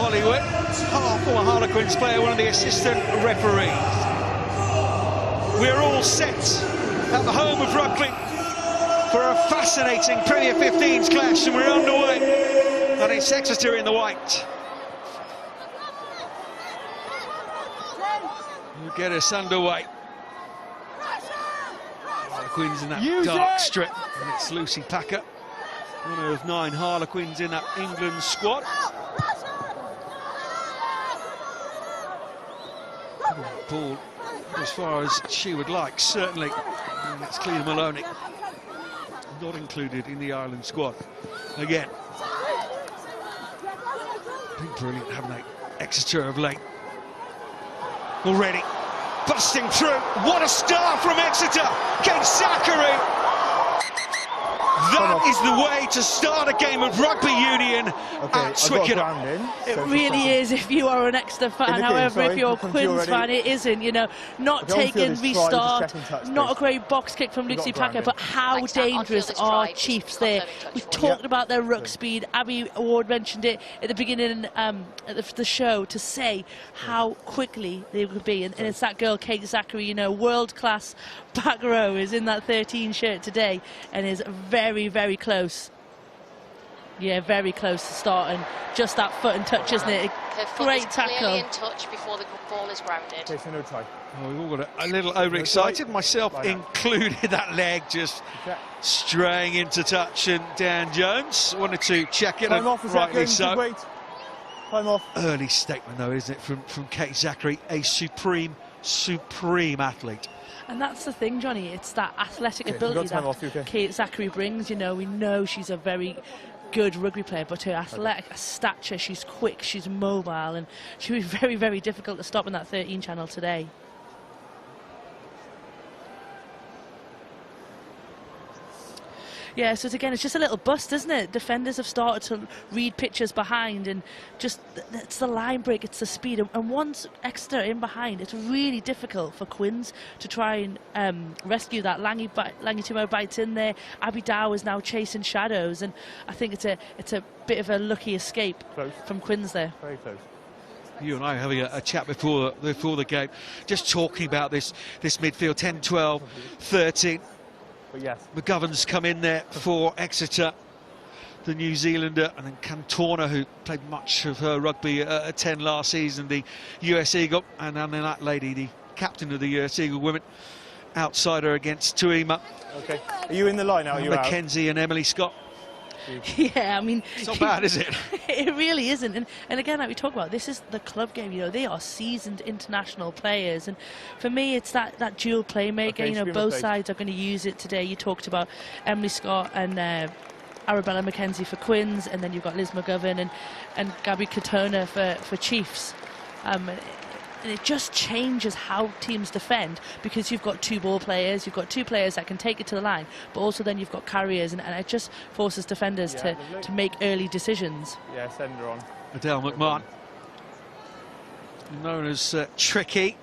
Hollywood, former Harlequins player, one of the assistant referees. We're all set at the home of rugby for a fascinating Premier 15s clash, and we're underway. And it's Exeter in the white. We'll get us underway. Harlequins in that dark strip, and it's Lucy Packer, one of 9 Harlequins in that England squad. Ball as far as she would like, certainly. And it's Clea Maloney, not included in the Ireland squad. Again, been brilliant, haven't they? Exeter of late. Already busting through. What a start from Exeter! Kate Zachary! That is the way to start a game of rugby union at Twickenham. It really is if you are an Exeter fan. However, if you're a Quins fan, it isn't. You know, not taking restart, not a great box kick from Lucy Packer, but how dangerous are Chiefs there? We've talked about their ruck speed. Abby Ward mentioned it at the beginning at the show to say how quickly they could be. And it's that girl, Kate Zachary, you know, world-class back row, is in that 13 shirt today and is very, very close. Yeah, very close to starting. Just that foot and touch, isn't it? Great tackle. Clearly in touch before the ball is grounded. Okay, so no try. Oh, we've all got a little overexcited, myself included. That leg just straying into touch, and Dan Jones wanted to check it, and rightly so. Time off. Early statement though, isn't it, from Kate Zachary, a supreme athlete. And that's the thing, Johnny, it's that athletic ability that Kate Zachary brings. You know, we know she's a very good rugby player, but her athletic stature, she's quick, she's mobile, and she'll be very, very difficult to stop in that 13 channel today. Yeah, so again, it's just a little bust, isn't it? Defenders have started to read pitches behind, and just it's the line break, it's the speed, and once Exeter in behind, it's really difficult for Quins to try and rescue that. Langi Timo bites in there. Abby Dow is now chasing shadows, and I think it's a bit of a lucky escape from Quins there. Very close. You and I were having a chat before the game, just talking about this midfield, 10, 12, 13. But yes, McGovern's come in there for Exeter, the New Zealander, and then Cantona, who played much of her rugby at 10 last season, the US Eagle, and then that lady, the captain of the US Eagle women, outsider against Tuima. Okay, are you in the line now? Are you Mackenzie and Emily Scott. Yeah, I mean, it's not bad, is it? It really isn't. And again, like we talk about, this is the club game. You know, they are seasoned international players, and for me, it's that dual playmaker. Okay, you know, both sides are going to use it today. You talked about Emily Scott and Arabella Mackenzie for Quins, and then you've got Liz McGovern and Gabby Cantona for Chiefs. And it just changes how teams defend, because you've got 2 ball players, you've got 2 players that can take it to the line, but also then you've got carriers, and it just forces defenders to make early decisions. Yeah, send her on. Adele McMahon, known as Tricky.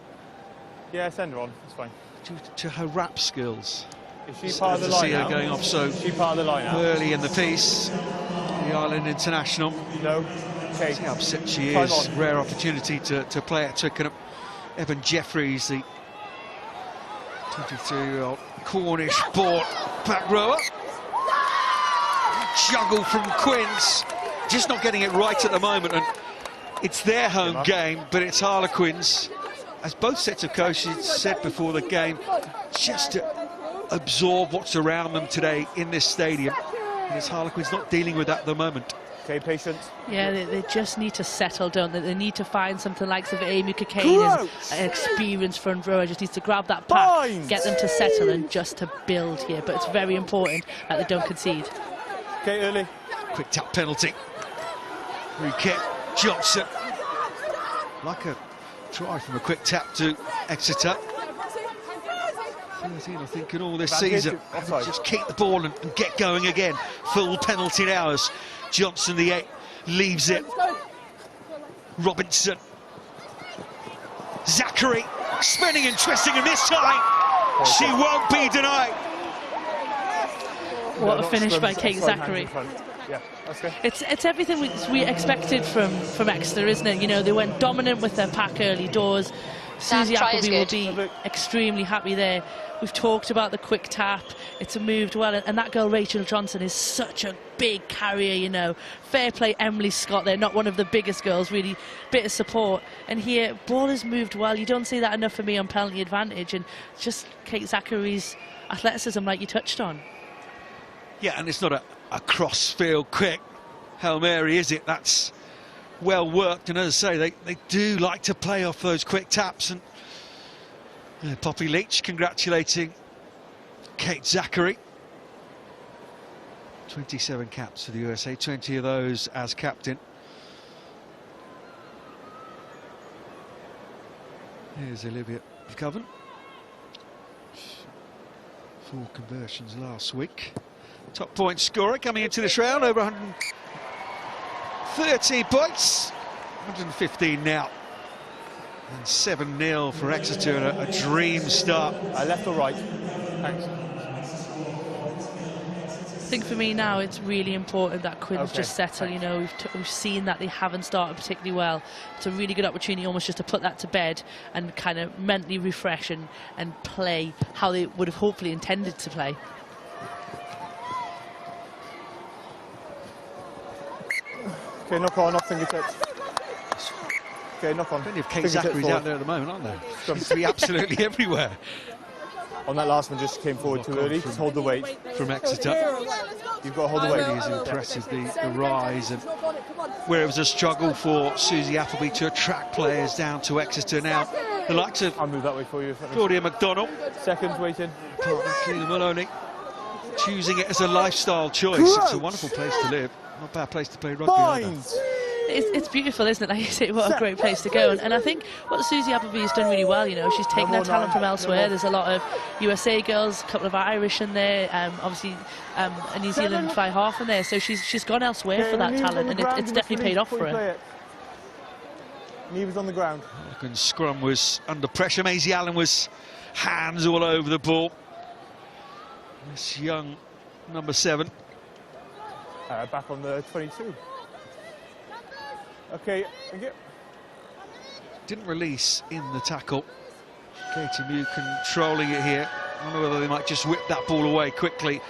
Yeah, send her on, it's fine. Due to her rap skills. Is she part of the line now? Going off so she part of the line now? Early in the piece, the Ireland international. No. Okay. See how upset she is. Rare opportunity to play at Twickenham. Evan Jeffries, the 23-year-old Cornish born back rower. Juggle from Quins, just not getting it right at the moment, and it's their home game, but it's Harlequins, as both sets of coaches said before the game, just to absorb what's around them today in this stadium, and it's Harlequins not dealing with that at the moment. Okay, patient. Yeah, they just need to settle down. They need to find something like Amy Cockayne, an experienced front rower, just needs to grab that pack, get them to settle and just to build here. But it's very important that they don't concede. Okay, early. Quick tap penalty. Free kick, Johnson. Like a try from a quick tap to Exeter. 13, I think, in all this season. Just keep the ball and get going again. Full penalty hours. Johnson, the 8, leaves it. Robinson. Zachary spinning and twisting, and this time she won't be denied. What a finish by Kate Zachary. Yeah. Okay. It's everything we expected from Exeter, isn't it? You know, they went dominant with their pack early doors. Susie Appleby will be extremely happy there. We've talked about the quick tap. It's moved well, and that girl Rachel Johnson is such a big carrier, you know. Fair play, Emily Scott there, not one of the biggest girls, really bit of support. And here, ball has moved well. You don't see that enough for me on penalty advantage, and just Kate Zachary's athleticism, like you touched on. Yeah, and it's not a cross-field quick Hail Mary, is it? That's well worked, and as I say, they do like to play off those quick taps. And Poppy Leach congratulating Kate Zachary. 27 caps for the USA, 20 of those as captain. Here's Olivia Coven. 4 conversions last week. Top point scorer coming into this round, over 130 points. 115 now. And 7-0 for Exeter, a dream start. Left or right? Thanks. I think for me now it's really important that Quins just settle. You know, we've seen that they haven't started particularly well. It's a really good opportunity almost just to put that to bed and kind of mentally refresh and play how they would have hopefully intended to play. Okay, knock on, off fingertips. Okay, knock on. Plenty of Kate Zachary's out there at the moment, aren't there? Seems to be absolutely everywhere. On that last one, just came forward too early. Just hold the weight. From Exeter. You've got to hold the weight. Really is impressive, the rise. And where it was a struggle for Susie Appleby to attract players down to Exeter, now the likes of I'll move that way for you. Claudia McDonald. Seconds waiting. Keela Maloney. Choosing it as a lifestyle choice. It's a wonderful place to live. Not a bad place to play rugby either. It's beautiful, isn't it? Like you say, what a great place to go. And I think what Susie Appleby has done really well, you know, she's taken her talent from elsewhere. There's a lot of USA girls, a couple of Irish in there, obviously a New Zealand fly half in there. So she's gone elsewhere for that talent, and it's definitely paid off for her. Knee was on the ground. Harlequins scrum was under pressure. Maisie Allen was hands all over the ball. This young number 7. Back on the 22. Okay, thank you. Didn't release in the tackle. Katie Mew controlling it here. I don't know whether they might just whip that ball away quickly.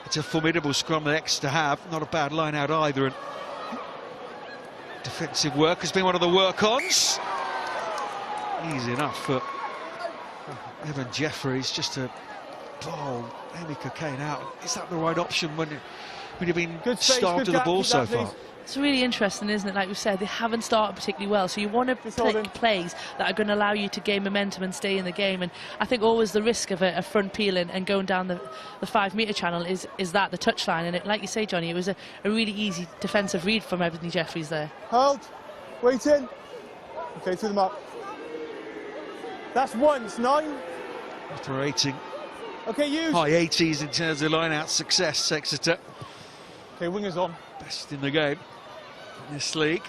It's a formidable scrum that Exeter have. Not a bad line out either. And defensive work has been one of the work-ons. Easy enough for Evan Jeffries just to bowl Amy Cocaine out. Is that the right option when you've been starved to the ball so far? It's really interesting, isn't it? Like we've said, they haven't started particularly well, so you want to pick plays that are going to allow you to gain momentum and stay in the game. And I think always the risk of a front peel and going down the 5-metre channel is that the touchline. And like you say, Johnny, it was a really easy defensive read from Ebony Jeffries there. Hold, waiting. Okay, to the mark. That's once 9. Operating. Okay, use. High 80s in terms of line-out success, Exeter. Okay, wingers on. Best in the game in this league.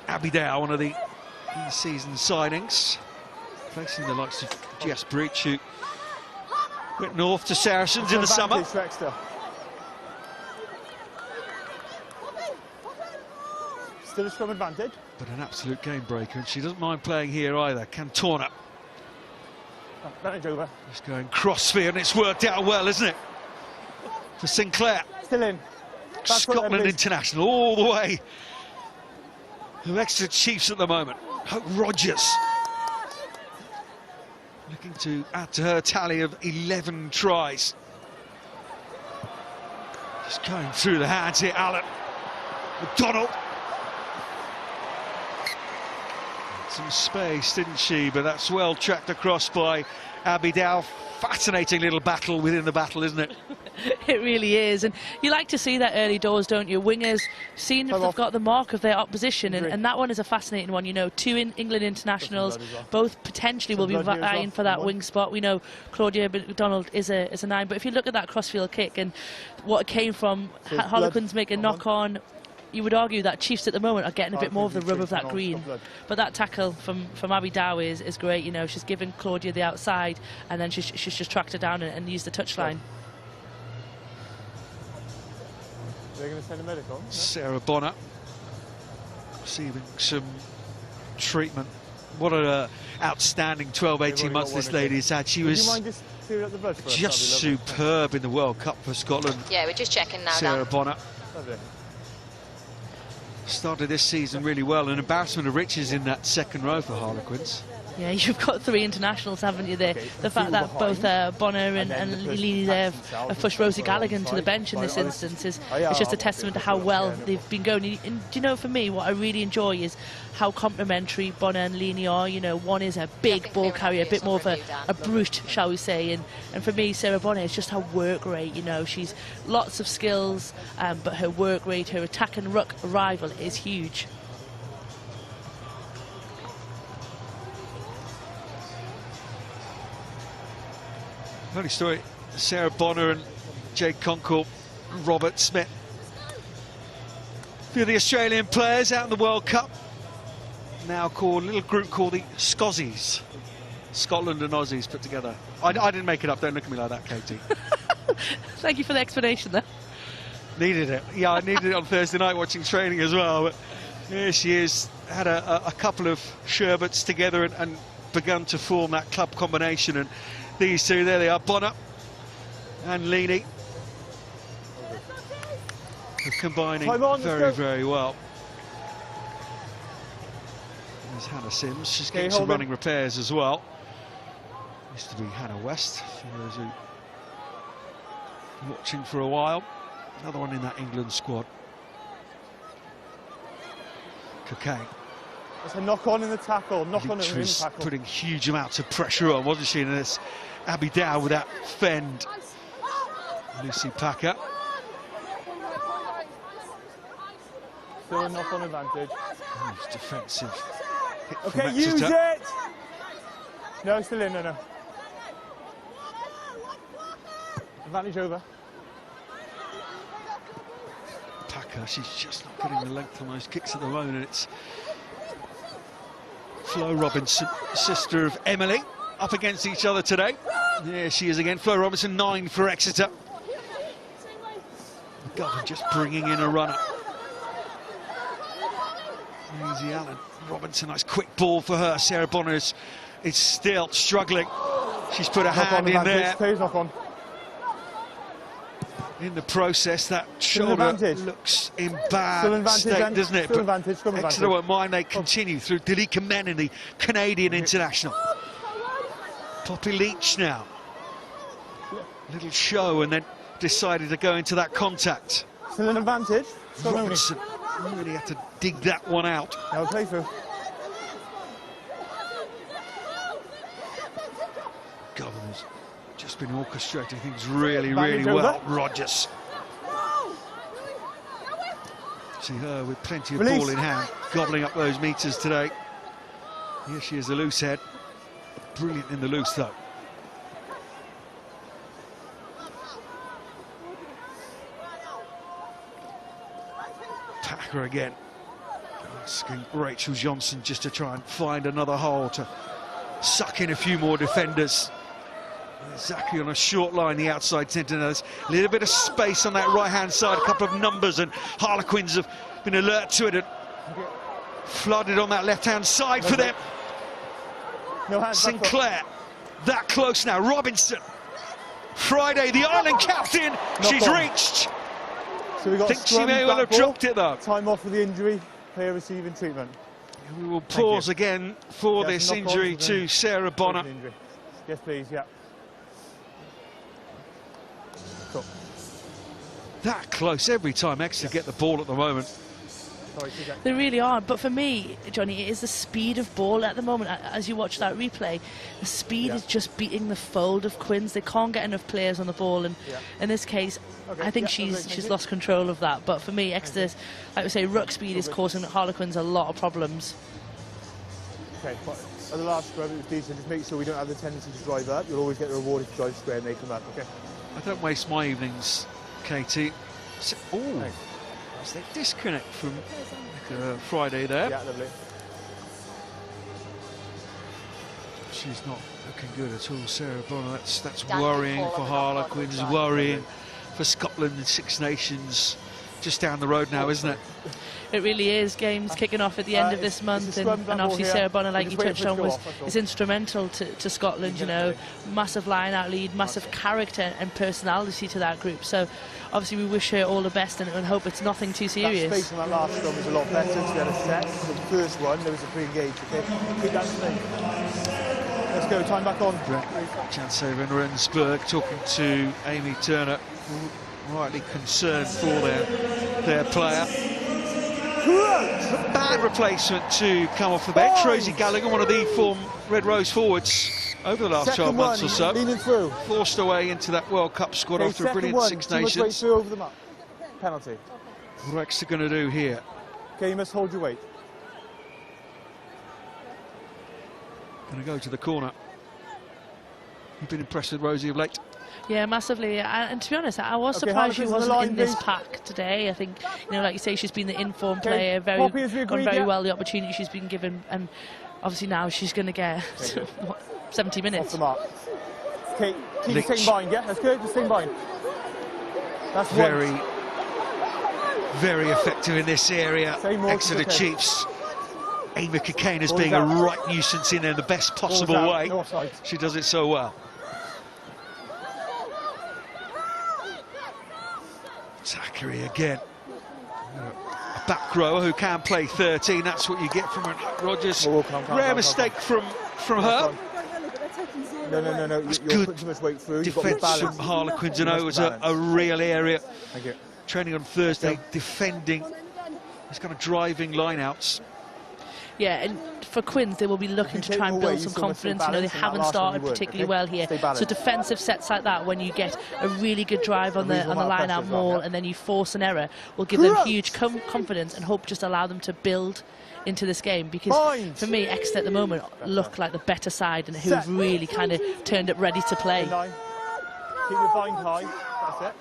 Abby Dow, one of the in-season signings, placing the likes of Jess Breach, who went north to Saracens in the summer. Still a scrum advantage. But an absolute game breaker, and she doesn't mind playing here either. Cantona. Advantage over. Just going crossfield, and it's worked out well, isn't it? For Sinclair. Still in. Scotland international all the way. The Exeter Chiefs at the moment. Hope Rogers looking to add to her tally of 11 tries. Just going through the hands here, Allen. McDonald. Some space, didn't she? But that's well tracked across by Abby Dow. Fascinating little battle within the battle, isn't it? It really is, and you like to see that early doors, don't you? Wingers, seeing if they've got the mark of their opposition, and that one is a fascinating one. You know, 2 England internationals, both potentially will be vying for that wing spot. We know Claudia McDonald is a 9, but if you look at that crossfield kick and what came from Harlequins making knock-on, you would argue that Chiefs at the moment are getting a bit more of the rub of that green. But that tackle from Abby Dow is great. You know, she's given Claudia the outside, and then she's just tracked her down and used the touchline. They're going to send a medical. Sarah Bonner receiving some treatment. What an outstanding 12, 18 months this lady has had. She was just superb in the World Cup for Scotland. Yeah, we're just checking now. Sarah Bonner. Lovely. Started this season really well. An embarrassment of riches in that second row for Harlequins. Yeah, you've got 3 internationals, haven't you, there? The fact that both Bonner and Leaney there have pushed Rosie Gallagher to the bench in this instance is just a testament to how well they've been going. And do you know, for me, what I really enjoy is how complementary Bonner and Leaney are. You know, one is a big ball carrier, a bit more of a brute, shall we say. And for me, Sarah Bonner is just her work rate. You know, she's lots of skills, but her work rate, her attack and ruck arrival is huge. Funny story, Sarah Bonner and Jade Conkle, Robert Smith. A few of the Australian players out in the World Cup, now called a little group called the Scozzies. Scotland and Aussies put together. I didn't make it up, don't look at me like that, Katie. Thank you for the explanation there. Needed it. Yeah, I needed it on Thursday night watching training as well. But here she is, had a couple of sherbets together and begun to form that club combination. And these two, there they are, Bonner and Leaney, combining very, very well. There's Hannah Sims, she's getting some running repairs as well. Used to be Hannah West, for those who watching for a while. Another one in that England squad. Cocaine. There's a knock-on in the tackle, knock-on in the tackle. Putting huge amounts of pressure on, wasn't she? And it's Abby Dow with that fend. Lucy Packer. Still a knock-on advantage. Nice defensive hit from Okay, Exeter. use it! No, still in, no. Advantage over. Packer, she's just not getting the length on those kicks at the moment. It's Flo Robinson, sister of Emily, up against each other today. There she is again. Flo Robinson, 9 for Exeter. McGovern just bringing in a runner. Easy Allen. Robinson, nice quick ball for her. Sarah Bonner is still struggling. She's put a hand in there. Knock on. In the process, that shoulder looks in bad state, doesn't it? But Exeter won't mind. They continue through Dalika Menon, the Canadian international. Poppy Leach now. Little show and then decided to go into that contact. Still an advantage. Robinson really had to dig that one out. Now play through. Governor's just been orchestrating things really, really well. Rogers. See her with plenty of ball in hand, gobbling up those meters today. Here she is, a loose head. Brilliant in the loose, though. Packer again. Asking Rachel Johnson just to try and find another hole to suck in a few more defenders. Exactly on a short line, the outside centre. There's a little bit of space on that right-hand side, a couple of numbers, and Harlequins have been alert to it and flooded on that left-hand side for them. Sinclair, that close now. Robinson, Friday, the Ireland captain, she's reached. So we got think she may well have dropped it though. Time off for the injury, player receiving treatment. We will pause again for this injury to Sarah Bonner. Yes, please, yeah. Cool. That close every time Exeter get the ball at the moment. They really are, but for me, Johnny, it is the speed of ball at the moment. As you watch that replay, the speed is just beating the fold of Quins. They can't get enough players on the ball, and in this case, I think she's lost control of that. But for me, Exeter's, like we say, ruck speed is causing Harlequins a lot of problems. Okay, but at the last scrub, it was decent. Just make sure we don't have the tendency to drive up. You'll always get rewarded to drive square and they come up, okay? I don't waste my evenings, Katie. Oh, is there disconnect from Friday there? Yeah, lovely. She's not looking good at all, Sarah Bonner. That's worrying for Harlequins, worrying for Scotland and Six Nations just down the road now, isn't it? It really is. Games kicking off at the end of this month, and obviously Sarah Bonner, like you touched on, is instrumental to Scotland. You know, massive line-out lead, massive character and personality to that group. So obviously we wish her all the best and hope it's nothing too serious. That space on that last scrum was a lot better to get a set. The first one, there was a pre-engage. Okay, keep that space. Let's go. Time back on. Jansever and Rensburg talking to Amy Turner, rightly concerned for their player. A bad replacement to come off the bench. Rosie Gallagher, one of the form Red Rose forwards over the last 12 months or so, forced away into that World Cup squad after a brilliant Six Nations. Over the mark. Penalty. What are Exeter going to do here? Okay, you must hold your weight. Going to go to the corner. You've been impressed with Rosie of late? Yeah, massively. And to be honest, I was surprised she wasn't in this pack today. I think, you know, like you say, she's been the informed player, gone very well the opportunity she's been given, and obviously now she's going to get what, 70 minutes. Off the mark. Okay, keep the same bind, yeah? That's good, the same bind. That's very effective in this area. Exeter Chiefs. Amy Cockayne as being a right nuisance in the best possible way. She does it so well. Zachary again. A back rower who can play 13. That's what you get from Rogers. Rare mistake from her. No. You're putting too much weight through. Defence from Harlequins, and it was a real area. Training on Thursday, defending. It's kind of driving line-outs. Yeah, and for Quins, they will be looking to try and build some confidence. You know, they haven't started particularly well here. So defensive sets like that, when you get a really good drive on the line-out maul and then you force an error, will give them huge confidence and hope just allow them to build into this game. Because for me, Exeter at the moment look like the better side and who have really kind of turned up ready to play. Keep your bind high. That's it.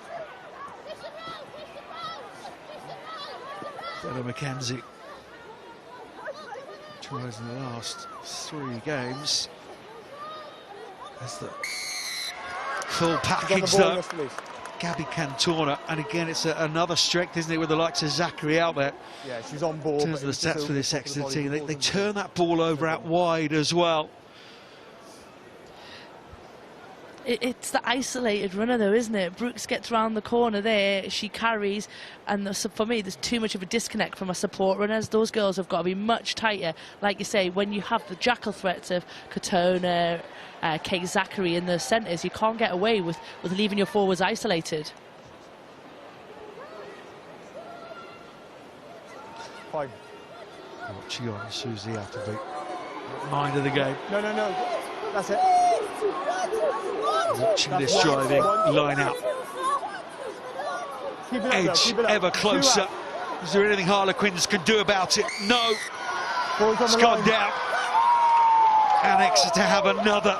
Bella McKenzie tries in the last 3 games. That's the full package though. Gabby Cantona, and again it's another strength, isn't it, with the likes of Zachary out there. Yeah, she's on ball. In terms of the stats for this Exeter team, they turn that ball over out wide as well. It's the isolated runner though, isn't it? Brooks gets round the corner there, she carries, and for me there's too much of a disconnect from our support runners. Those girls have got to be much tighter. Like you say, when you have the jackal threats of Katona, Kate Zachary in the centres, you can't get away with leaving your forwards isolated. Fine. Watching on Susie Appleby. Mind of the game. No. That's it. Watching this driving line out. Edge ever closer. Is there anything Harlequins can do about it? No. It's gone down. And Exeter have another.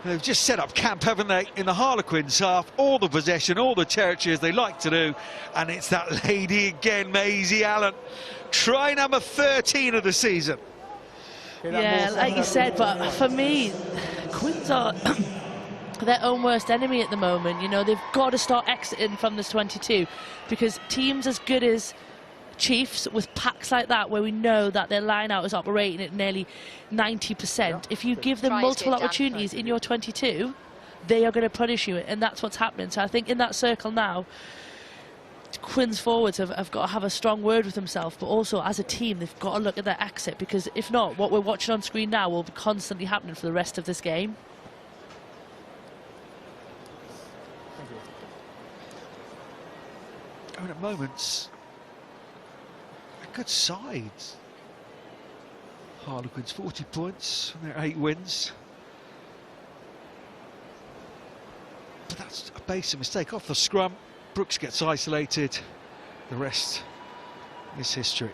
They've just set up camp, haven't they, in the Harlequins half, all the possession, all the territory as they like to do, and it's that lady again, Maisie Allen. Try number 13 of the season. Yeah, like you said, but for me, Quins are their own worst enemy at the moment. You know, they've got to start exiting from this 22, because teams as good as Chiefs, with packs like that, where we know that their line-out is operating at nearly 90%, if you give them multiple opportunities in your 22, they are going to punish you, and that's what's happening. So I think in that circle now, Quins forwards have got to have a strong word with themselves, but also as a team they've got to look at their exit, because if not, what we're watching on screen now will be constantly happening for the rest of this game. I mean, at moments, a good side. Harlequins 40 points from their 8 wins. But that's a basic mistake. Off the scrum, Brooks gets isolated. The rest is history.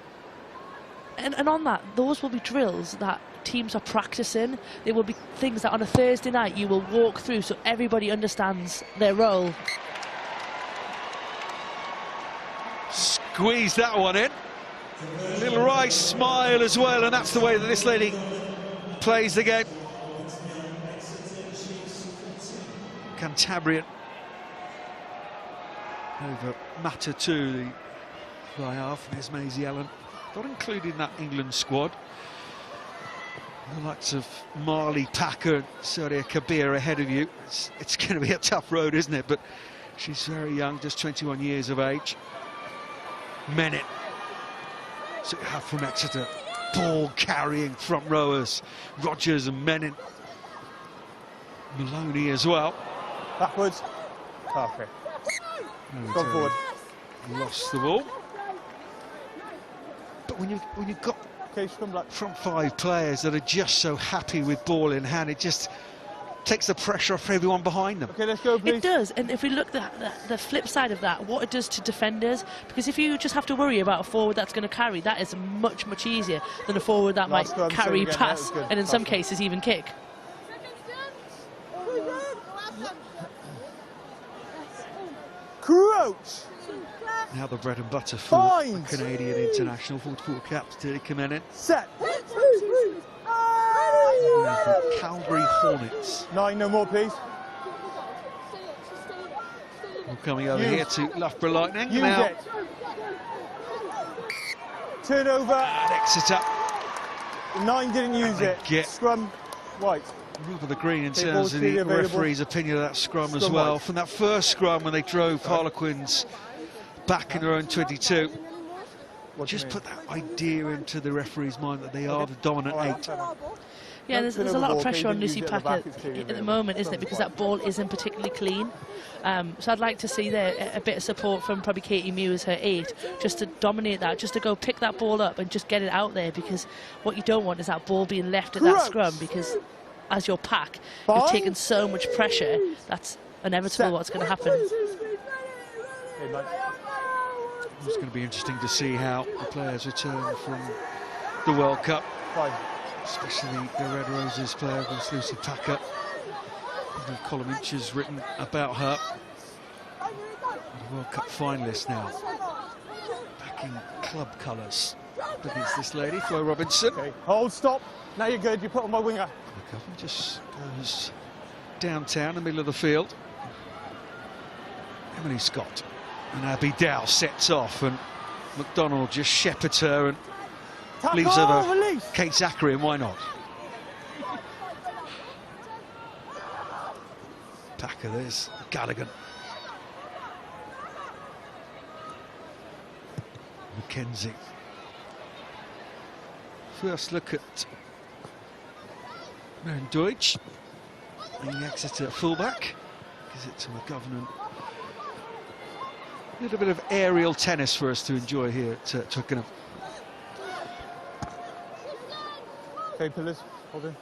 And on that, those will be drills that teams are practicing. There will be things that on a Thursday night you will walk through so everybody understands their role. Squeeze that one in. Little Rice smile as well, and that's the way that this lady plays the game. Cantabrian. over Matter 2, the fly half. There's Maisie Allen, not included in that England squad. The likes of Marley Packer and Surya Kabir ahead of you. It's going to be a tough road, isn't it? But she's very young, just 21 years of age. Menin. So you have from Exeter, ball carrying front rowers, Rogers and Menin. Maloney as well. Backwards. Okay. Go forward. Lost the ball. But when you've got front 5 players that are just so happy with ball in hand, it just takes the pressure off everyone behind them. Okay, let's go, please. It does, and if we look at the flip side of that, what it does to defenders, because if you just have to worry about a forward that's going to carry, that is much, much easier than a forward that might carry, pass, and in some cases even kick. Crouch! Now the bread and butter for the Canadian international, 44 caps, Tilly Menin. Set! Calgary Hornets. 9, no more, please. We're coming over here to Loughborough Lightning. Use now. it. Turnover. And Exeter. 9 didn't use it. Scrum, white. Rub of the green in terms of the referee's opinion of that scrum as well. White. From that first scrum when they drove Harlequins back in their own 22. Just put that idea into the referee's mind that they are the dominant 8. Yeah, there's a lot of pressure on Lucy Packer at the moment, isn't it? Because that ball isn't particularly clean. So I'd like to see there a bit of support from probably Katie Mew as her 8, just to dominate that, just to go pick that ball up and just get it out there. Because what you don't want is that ball being left at that scrum, because as your pack, you've taken so much pressure, that's inevitable what's going to happen. It's going to be interesting to see how the players return from the World Cup. Especially the Red Roses player against Lucy Packer. The column inches written about her. The World Cup finalist now. Back in club colours against this lady, Flo Robinson. Okay, hold, stop. Now you're good, you put on my winger. The cover just goes downtown, in the middle of the field. Emily Scott and Abby Dow sets off, and McDonald just shepherds her and leaves over Kate Zachary, and why not? Packer, there's Gallagher. McKenzie. First look at Maren Deutsch, the Exeter fullback. Gives it to McGovern. A little bit of aerial tennis for us to enjoy here at Twickenham. Okay, pillars, hold in.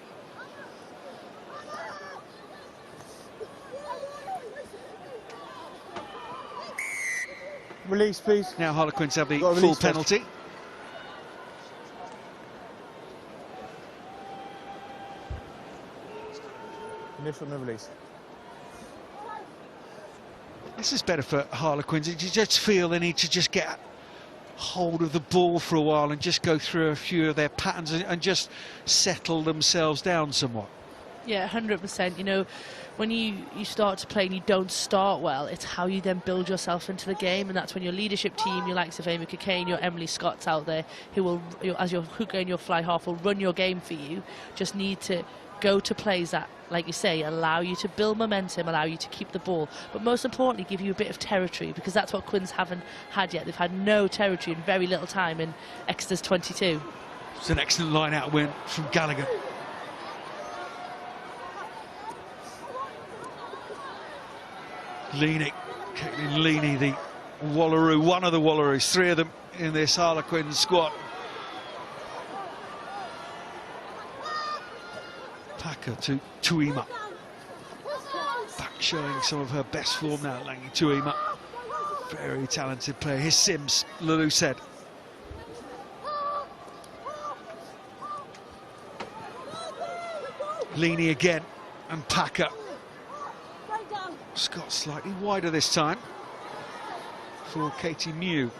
Release, please. Now Harlequins have the full penalty. Initial no release. This is better for Harlequins. You just feel they need to just get hold of the ball for a while and just go through a few of their patterns and just settle themselves down somewhat. Yeah, 100%. You know, when you start to play and you don't start well, it's how you then build yourself into the game, and that's when your leadership team, your likes of Amy Cockayne, your Emily Scotts out there, who will, as your hooker and your fly half, will run your game for you. Just need to go to plays that, like you say, allow you to build momentum, allow you to keep the ball, but most importantly give you a bit of territory, because that's what Quins haven't had yet. They've had no territory in very little time in Exeter's 22. It's an excellent line-out win from Gallagher. Leaney, Caitlin Leaney, the Wallaroo, one of the Wallaroos, 3 of them in this Harlequins squad. Packer to Tuima. Back showing some of her best form now, Langi Tuima. Very talented player. Here's Sims, Lulu said. Leaney again, and Packer. Scott slightly wider this time for Katie Mew.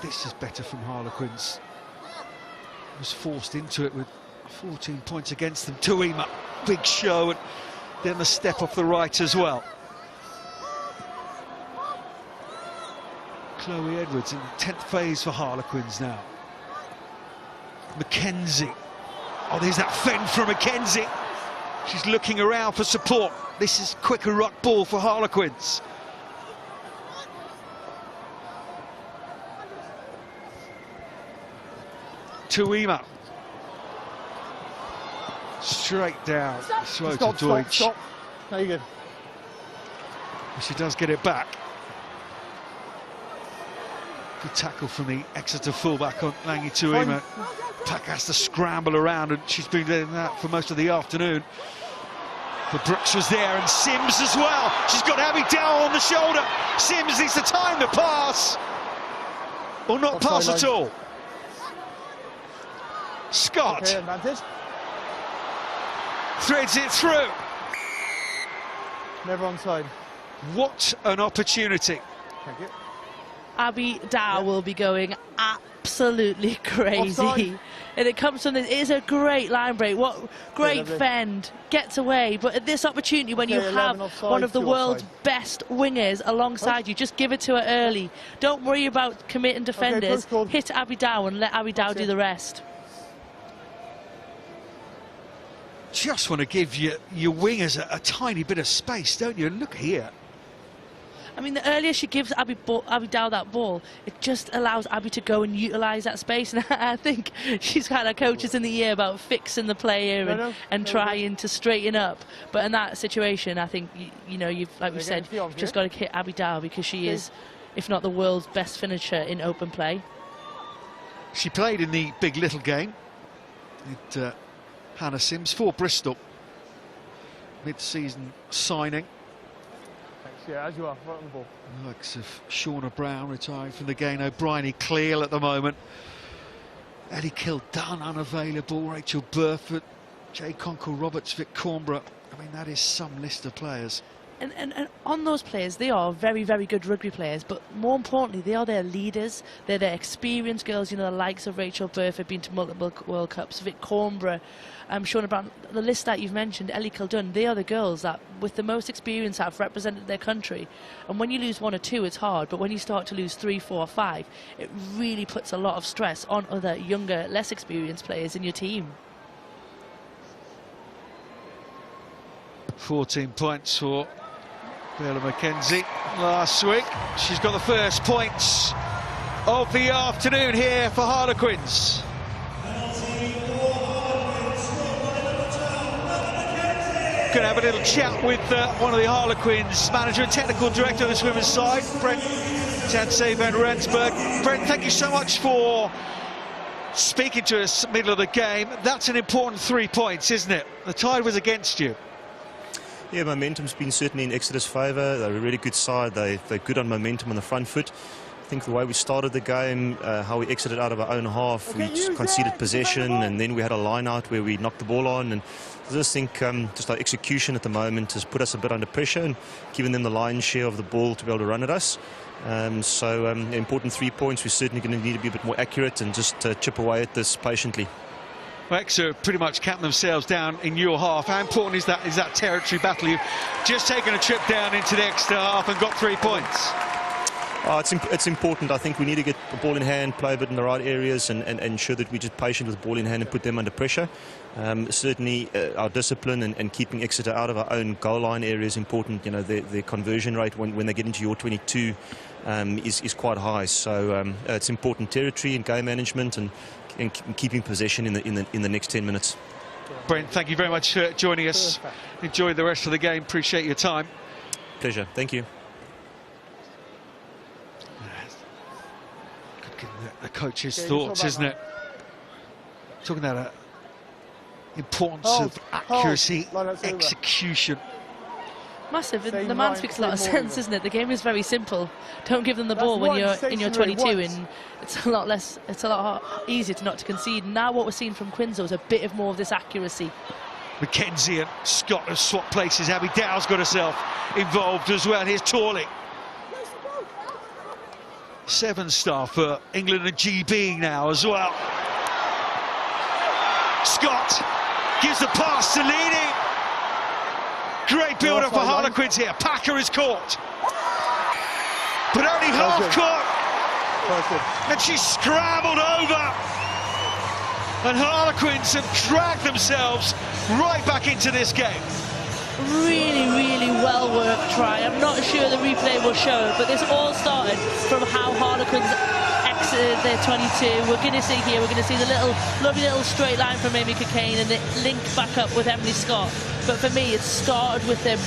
This is better from Harlequins. Was forced into it with 14 points against them. Tuima, big show, and then the step off the right as well. Chloe Edwards in the 10th phase for Harlequins now. Mackenzie. Oh, there's that fend from Mackenzie. She's looking around for support. This is quicker ruck ball for Harlequins. Tuima. Straight down. Slow to Deutsch. Stop. No, you're good. She does get it back. Good tackle from the Exeter fullback on Langi Tuima. Pack has to scramble around, and she's been doing that for most of the afternoon. But Brooks was there, and Sims as well. She's got Abby Dow on the shoulder. Sims needs the time to pass. Or not pass at all. Scott threads it through. Never onside. What an opportunity. Thank you. Abby Dow will be going absolutely crazy. Offside. And it comes from this. It is a great line break. What great fend. Gets away. But at this opportunity, when you have offside, one of the world's best wingers alongside you, just give it to her early. Don't worry about committing defenders. Hit Abby Dow and let Abby Dow do the rest. Just want to give your wingers a tiny bit of space, don't you? Look here. I mean, the earlier she gives Abby Dow that ball, it just allows Abby to go and utilise that space. And I think she's had her coaches in the ear about fixing the play here and trying to straighten up. But in that situation, I think, you know, like we said, you've just got to hit Abby Dow because she is, if not the world's best finisher in open play. She played in the Big Little game with Hannah Sims for Bristol. Mid-season signing. Yeah, as you are, right on the ball. Looks of Shauna Brown retiring from the game. O'Brien Cleal at the moment. Ellie Kildunn unavailable. Rachel Burford, Jay Conkle Roberts, Vic Cornborough. I mean, that is some list of players. And on those players, they are very, very good rugby players, but more importantly, they are their leaders. They're their experienced girls, you know, the likes of Rachel Burford, been to multiple World Cups, Vic Cornborough, Shauna Brown, the list that you've mentioned, Ellie Kildunn, they are the girls that, with the most experience, have represented their country. And when you lose one or two, it's hard, but when you start to lose 3, 4, 5, it really puts a lot of stress on other younger, less experienced players in your team. 14 points for Bella Mackenzie last week. She's got the first points of the afternoon here for Harlequins. Going to have a little chat with one of the Harlequins manager and technical director of this women's side, Brent Tansay van Rensburg. Brent, thank you so much for speaking to us middle of the game. That's an important 3 points, isn't it? The tide was against you. Yeah, momentum's been certainly in Exeter's favour. They're a really good side. They're good on momentum on the front foot. I think the way we started the game, how we exited out of our own half, we conceded possession, and then we had a line out where we knocked the ball on. And I just think just our execution at the moment has put us a bit under pressure and given them the lion's share of the ball to be able to run at us. Important 3 points. We're certainly going to need to be a bit more accurate and just chip away at this patiently. Well, Exeter pretty much camped themselves down in your half. How important is that territory battle? You've just taken a trip down into the Exeter half and got 3 points. It's important. I think we need to get the ball in hand, play a bit in the right areas, and ensure that we're just patient with the ball in hand and put them under pressure. Certainly, our discipline and keeping Exeter out of our own goal line area is important. You know, their conversion rate when they get into your 22 is quite high. So it's important territory and game management and keeping possession in the next 10 minutes. Brent, thank you very much for joining us. Enjoy the rest of the game. Appreciate your time. Pleasure. Thank you. The coach's thoughts, isn't it? Talking about importance of accuracy, execution. Massive. The man speaks a lot of sense, isn't it? The game is very simple. Don't give them the ball when you're in your 22, and it's a lot easier to concede. Now what we're seeing from Quinzo is a bit of more of this accuracy. Mackenzie and Scott have swapped places. Abby Dow's got herself involved as well. Here's Torley. 7-star for England and GB now as well. Scott gives the pass to Leading. Great build-up for Harlequins here. Packer is caught, but only half caught. And she's scrambled over. And Harlequins have dragged themselves right back into this game. Really, really well worked try. I'm not sure the replay will show it, but this all started from how Harlequins exited their 22. We're going to see here, we're going to see the lovely little straight line from Amy Cockayne and the link back up with Emily Scott. But for me, it started with them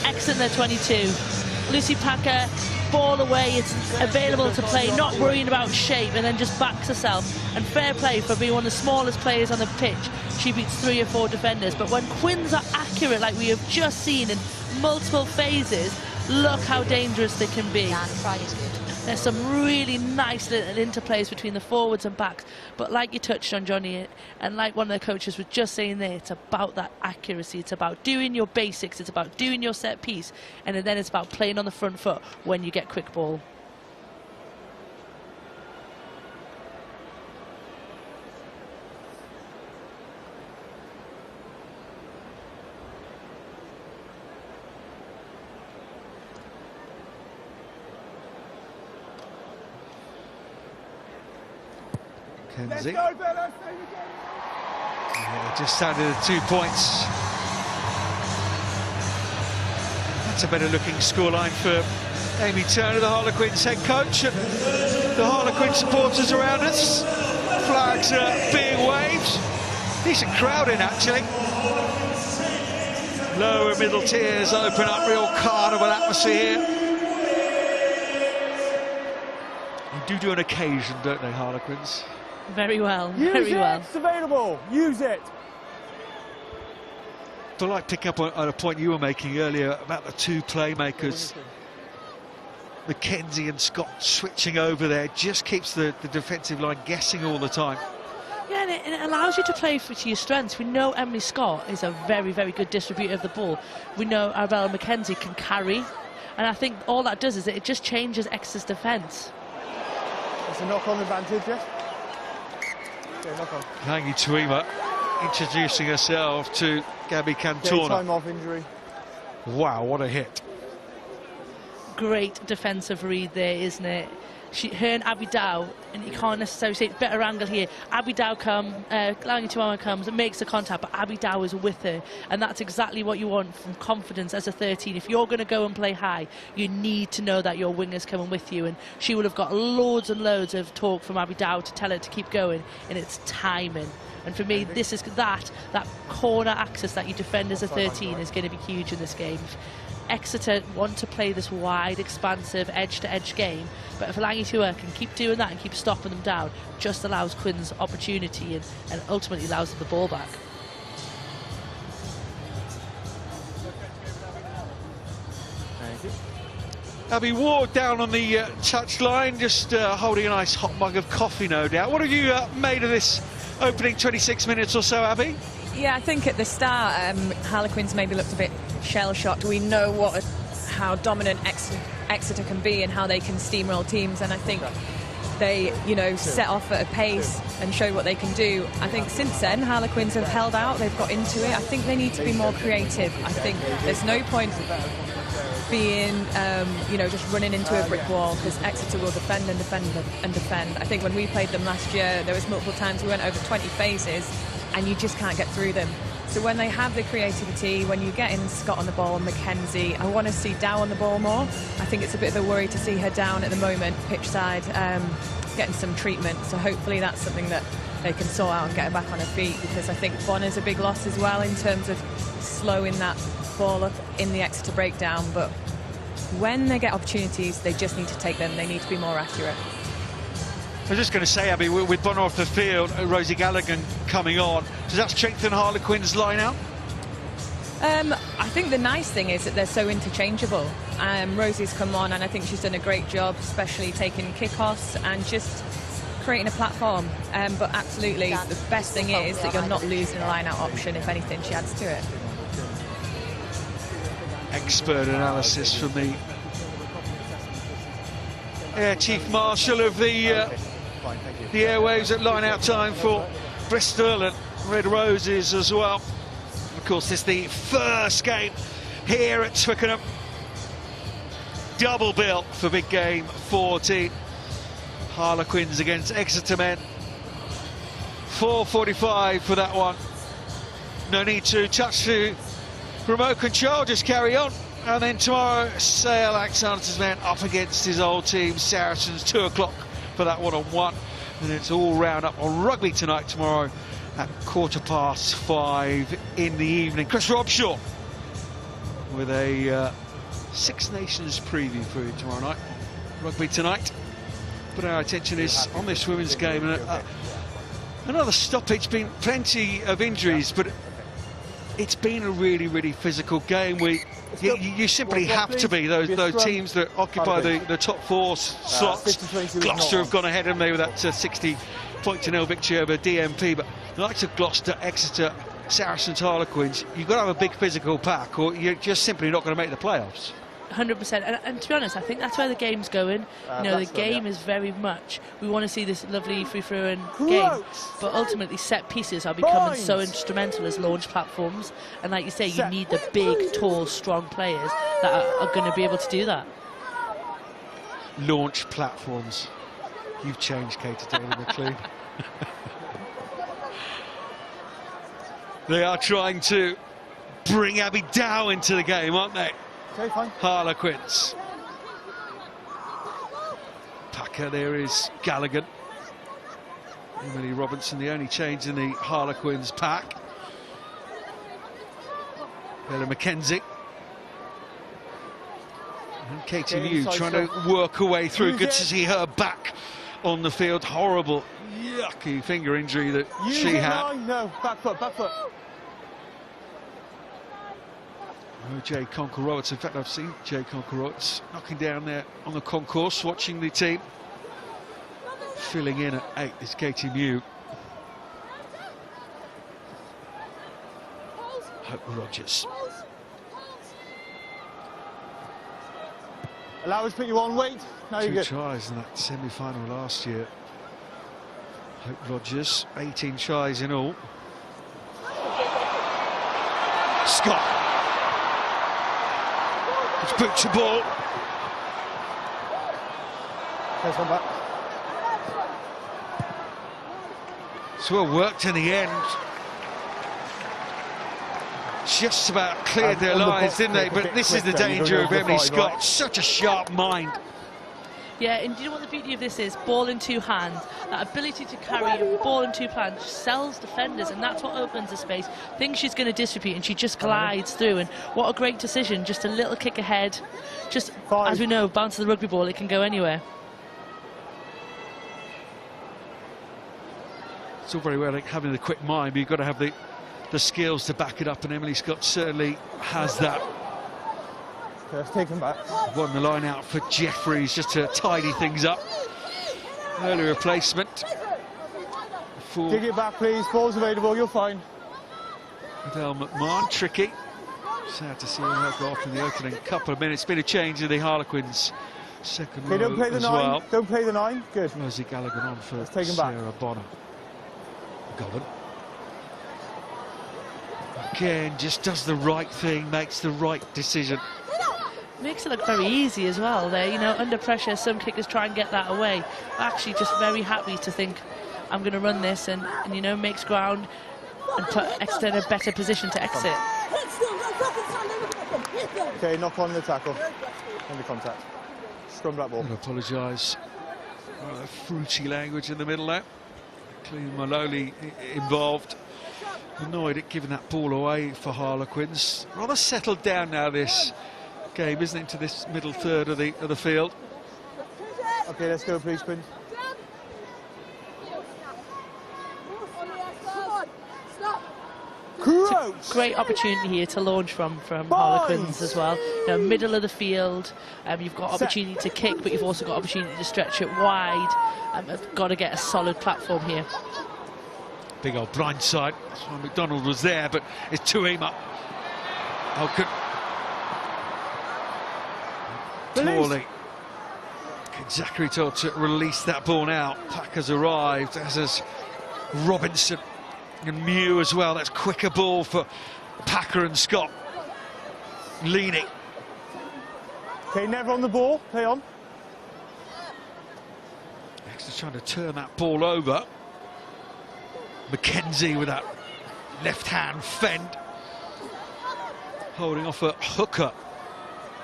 exiting their 22. Lucy Packer, ball away, it's available to play, not worrying about shape, and then just backs herself. And fair play for being one of the smallest players on the pitch. She beats 3 or 4 defenders. But when Quins are accurate, like we have just seen in multiple phases, look how dangerous they can be. Yeah, the try is good. There's some really nice little interplays between the forwards and backs. But like you touched on, Johnny, and like one of the coaches was just saying there, it's about that accuracy. It's about doing your basics. It's about doing your set piece. And then it's about playing on the front foot when you get quick ball. Kenzie. Yeah, just added 2 points. That's a better looking scoreline for Amy Turner, the Harlequins head coach, and the Harlequin supporters around us. Flags are being waved. Decent crowd in, actually. Lower middle tiers open up, real carnival atmosphere here. They do an occasion, don't they, Harlequins? Very well, very well. It's available. Use it. I'd like to pick up on a point you were making earlier about the 2 playmakers. Mackenzie and Scott switching over there just keeps the defensive line guessing all the time. Yeah, and it allows you to play to your strengths. We know Emily Scott is a very, very good distributor of the ball. We know Arabella Mackenzie can carry. And I think all that does is it just changes Exeter's defence. It's a knock-on advantage, yes? Yeah, knock-on. Hangi Tuima introducing herself to Gabby Cantona. Time off injury. Wow, what a hit. Great defensive read there, isn't it? Her and Abby Dow, and you can't necessarily say it's better angle here. Abby Dow Hangi Tuima comes and makes the contact, but Abby Dow is with her, and that's exactly what you want from confidence as a 13. If you're going to go and play high, you need to know that your winger's coming with you, and she would have got loads and loads of talk from Abby Dow to tell her to keep going, and it's timing. And for me, this is that corner access that you defend as a 13 is going to be huge in this game. Exeter want to play this wide, expansive, edge-to-edge game, but if Hangi Tuima can keep doing that and keep stopping them down, just allows Quins opportunity and ultimately allows them the ball back. Abby Ward down on the touchline, just holding a nice hot mug of coffee, no doubt. What have you made of this opening 26 minutes or so, Abby? Yeah, I think at the start, Harlequins maybe looked a bit shell-shocked. We know how dominant Exeter can be and how they can steamroll teams, and I think they, set off at a pace and showed what they can do. I think since then, Harlequins have held out, they've got into it. I think they need to be more creative. I think there's no point being, just running into a brick wall, because Exeter will defend and defend and defend. I think when we played them last year, there was multiple times we went over 20 phases and you just can't get through them. So when they have the creativity, when you get in Scott on the ball, Mackenzie, I want to see Dow on the ball more. I think it's a bit of a worry to see her down at the moment, pitch side, getting some treatment. So hopefully that's something that they can sort out and get her back on her feet, because I think Bonner's a big loss as well in terms of slowing that ball up in the Exeter breakdown. But when they get opportunities, they just need to take them. They need to be more accurate. I was just going to say, Abby, with Bonner off the field, Rosie Gallagher coming on, does that strengthen Harlequins' line-out? I think the nice thing is that they're so interchangeable. Rosie's come on, and I think she's done a great job, especially taking kickoffs and just creating a platform. But absolutely, the best thing is that you're not losing a line-out option. If anything, she adds to it. Expert analysis from the Air Chief Marshal of the airwaves at line-out time for Bristol, and Red Roses as well. Of course, this is the first game here at Twickenham. Double bill for big game 14. Harlequins against Exeter men. 4:45 for that one. No need to touch the remote control, just carry on. And then tomorrow, Sale Alexander's men up against his old team, Saracens, 2 o'clock for that one-on-1. And it's all round up on rugby tonight, tomorrow at 5:15 in the evening. Chris Robshaw with a Six Nations preview for you tomorrow night. Rugby tonight. But our attention is on this women's game. And another stoppage, been plenty of injuries, but it's been a really, really physical game. You simply have to be those teams that occupy the top 4 slots. Gloucester have gone ahead, haven't they, with that 60-0 victory over DMP. But the likes of Gloucester, Exeter, Saracens, Harlequins, you've got to have a big physical pack, or you're just simply not going to make the playoffs. 100%, and to be honest, I think that's where the game's going. You know, the game is very much, we want to see this lovely free-flowing game, but ultimately set pieces are becoming so instrumental as launch platforms, and like you say, you need the big, tall, strong players that are going to be able to do that. Launch platforms. You've changed, Katie Taylor-McLean. They are trying to bring Abby Dow into the game, aren't they? Okay, fine. Harlequins. Packer, there is Gallagher. Emily Robinson, the only change in the Harlequins pack. Bella McKenzie. And Katie Mew trying to work her way through. Good to see her back on the field. Horrible, yucky finger injury that she had. No, back foot, back foot. Jay Conquerotz. In fact, I've seen Jay Conquerotz knocking down there on the concourse, watching the team. Filling in at 8 is Katie Mew. Hope Rogers. Allow us to put you on weight. Now you're good. 2 tries in that semi-final last year. Hope Rogers, 18 tries in all. Scott. It's boots the ball. There's one back. It's well worked in the end. Just about cleared their lines, didn't they? But this is the danger of Emily Scott. Such a sharp mind. Yeah, and do you know what the beauty of this is? Ball in 2 hands. That ability to carry a ball in 2 hands sells defenders, and that's what opens the space. Thinks she's going to distribute, and she just glides through. And what a great decision. Just a little kick ahead. Just, as we know, bounce to the rugby ball, it can go anywhere. It's all very well like having the quick mind, but you've got to have the skills to back it up, and Emily Scott certainly has that. Let's take him back. Won the line out for Jeffries just to tidy things up. Early replacement. Dig it back, please. Ball's available. You're fine. Adele McMahon, tricky. Sad to see her go off in the opening couple of minutes. Been a change in the Harlequins' second row don't play the 9. Well. Don't play the 9. Good. Rosie Gallagher on for Let's take him back. Sarah Bonner. Govan. Again, just does the right thing, makes the right decision. Makes it look very easy as well there, you know, under pressure some kickers try and get that away. Actually just very happy to think I'm going to run this and you know, makes ground and put Exeter in a better position to exit. Okay, knock on the tackle. Under contact. Scrum black ball. I apologise. Fruity language in the middle there. Clean Maloney involved. Annoyed at giving that ball away for Harlequins. Rather settled down now this game, isn't it, to this middle third of the field. Okay, let's go, please, Quinn. It's a great opportunity here to launch from Harlequins as well. You know, middle of the field, you've got opportunity to kick, but you've also got opportunity to stretch it wide. I've got to get a solid platform here. Big old blind side. That's why McDonald was there, but it's Tuima. Torley. Zachary told to release that ball now. Packer's arrived, as has Robinson and Mew as well. That's quicker ball for Packer and Scott. Leaning. Okay, never on the ball. Play on. Exeter trying to turn that ball over. Mackenzie with that left-hand fend. Holding off a hooker.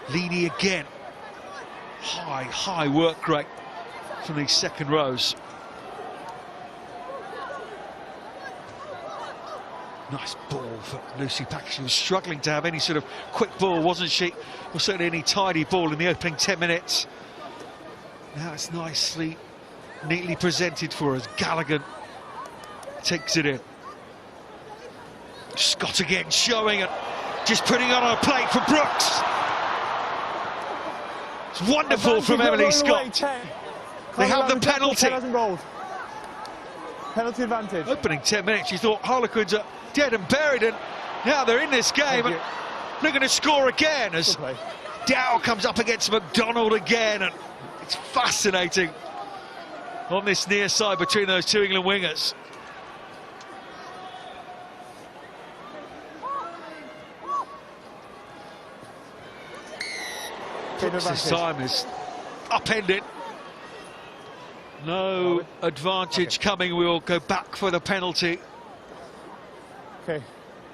Leany again. High work rate from these second rows. Nice ball for Lucy Packer. She was struggling to have any sort of quick ball, wasn't she? Or certainly any tidy ball in the opening 10 minutes. Now it's nicely, neatly presented for us. Gallagher takes it in. Scott again showing it. Just putting it on a plate for Brooks. It's wonderful from Emily Scott. They have the penalty. Penalty advantage. Opening 10 minutes, you thought Harlequins are dead and buried, and now they're in this game. And they're going to score again as Dow comes up against McDonald again. And it's fascinating on this near side between those two England wingers. This time is upended. No advantage coming. We'll go back for the penalty. Okay.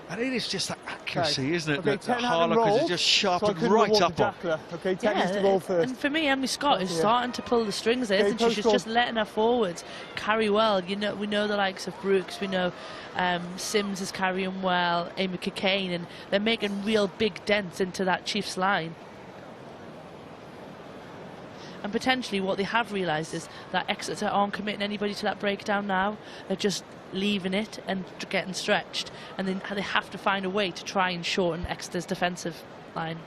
And it is just that accuracy, isn't it? Okay, that Harlequins are just sharpened right up on. Okay, 10 needs to roll first. And for me, Emily Scott is starting to pull the strings there, isn't she? She's just letting her forwards carry well. You know, we know the likes of Brooks, we know Sims is carrying well, Amy Cockayne, and they're making real big dents into that Chiefs line. And potentially what they have realised is that Exeter aren't committing anybody to that breakdown now. They're just leaving it and getting stretched. And then they have to find a way to try and shorten Exeter's defensive line.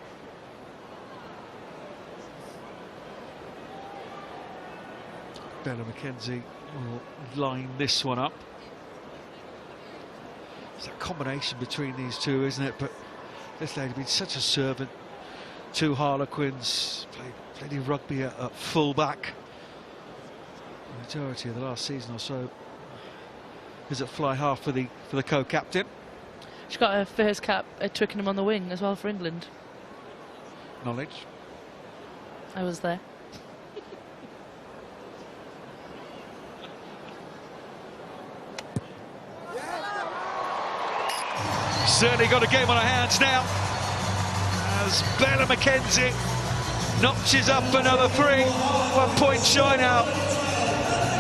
Bella Mackenzie will line this one up. It's a combination between these two, isn't it? But this lady's been such a servant to Harlequins. Played rugby at full-back. The majority of the last season or so is at fly half for the co-captain. She got her first cap at Twickenham on the wing as well for England. Knowledge. I was there. Certainly got a game on her hands now as Bella Mackenzie notches up another 3. 1 point shy now.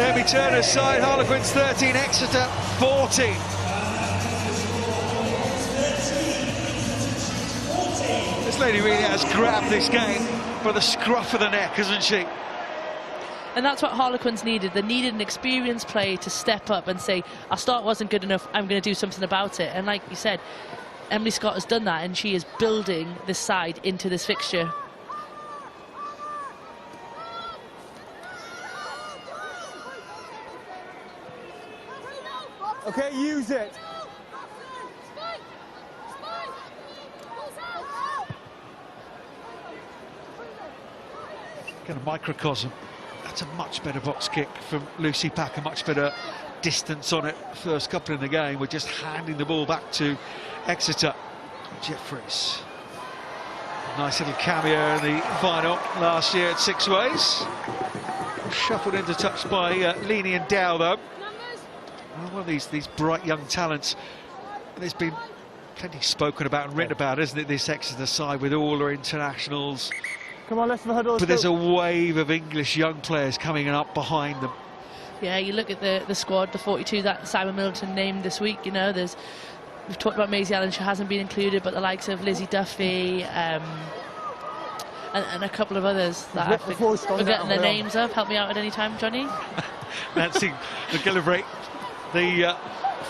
Amy Turner's side, Harlequins 13, Exeter 14. This lady really has grabbed this game by the scruff of the neck, hasn't she? And that's what Harlequins needed. They needed an experienced player to step up and say, our start wasn't good enough, I'm going to do something about it. And like you said, Emily Scott has done that, and she is building this side into this fixture. Okay, use it. Kind of microcosm. That's a much better box kick from Lucy Packer, much better distance on it. First couple in the game, we're just handing the ball back to Exeter. Jeffries. Nice little cameo in the final last year at Six Ways. Shuffled into touch by Leany and Dow, though. One of these bright young talents. There's been plenty spoken about and written about, isn't it, this Exeter side with all their internationals. Come on, let's huddle. But there's a wave of English young players coming up behind them. Yeah, you look at the squad, the 42 that Simon Middleton named this week. You know, we've talked about Maisie Allen, she hasn't been included, but the likes of Lizzie Duffy and a couple of others that I've forgotten their names of. Help me out at any time, Johnny. Nancy McGillivray, the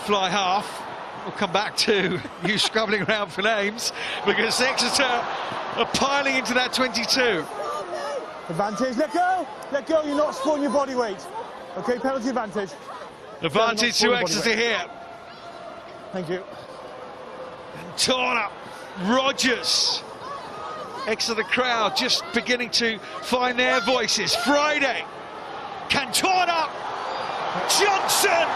fly half. We'll come back to you scrabbling around for names because Exeter are piling into that 22. Advantage, let go, you're not sporting your body weight. Okay, penalty advantage. Advantage to Exeter here. Thank you. And Turner, Rogers. Exeter crowd just beginning to find their voices. Friday, Cantona, Johnson.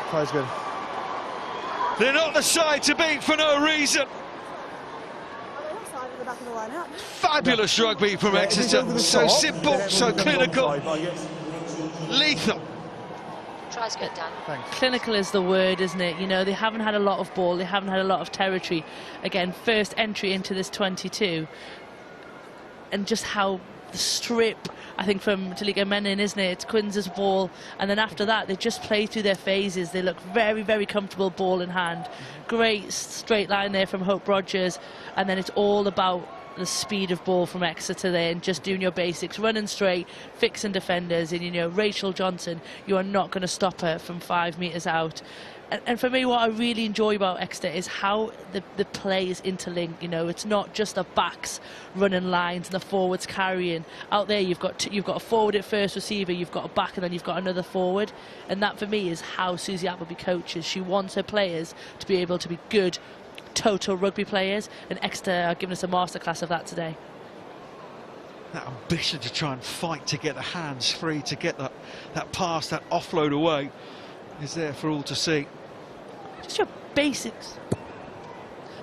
Tries good. They're not the side to beat for no reason. Fabulous rugby from Exeter. So simple, so clinical, lethal. Tries good, Dan. Thanks. Clinical is the word, isn't it? You know, they haven't had a lot of ball, they haven't had a lot of territory. Again, first entry into this 22. And just how the strip, I think, from Taliga Menin, isn't it? It's Quins' ball, and then after that, they just play through their phases. They look very, very comfortable, ball in hand. Great straight line there from Hope Rogers, and then it's all about the speed of ball from Exeter there, and just doing your basics, running straight, fixing defenders, and, you know, Rachel Johnson, you are not going to stop her from 5 metres out. And for me, what I really enjoy about Exeter is how the play is interlinked. You know, it's not just the backs running lines and the forwards carrying. Out there, you've got a forward at first receiver, you've got a back, and then you've got another forward. And that, for me, is how Susie Appleby coaches. She wants her players to be able to be good total rugby players, and Exeter are giving us a masterclass of that today. That ambition to try and fight to get the hands free, to get that pass, that offload away, is there for all to see. Just your basics.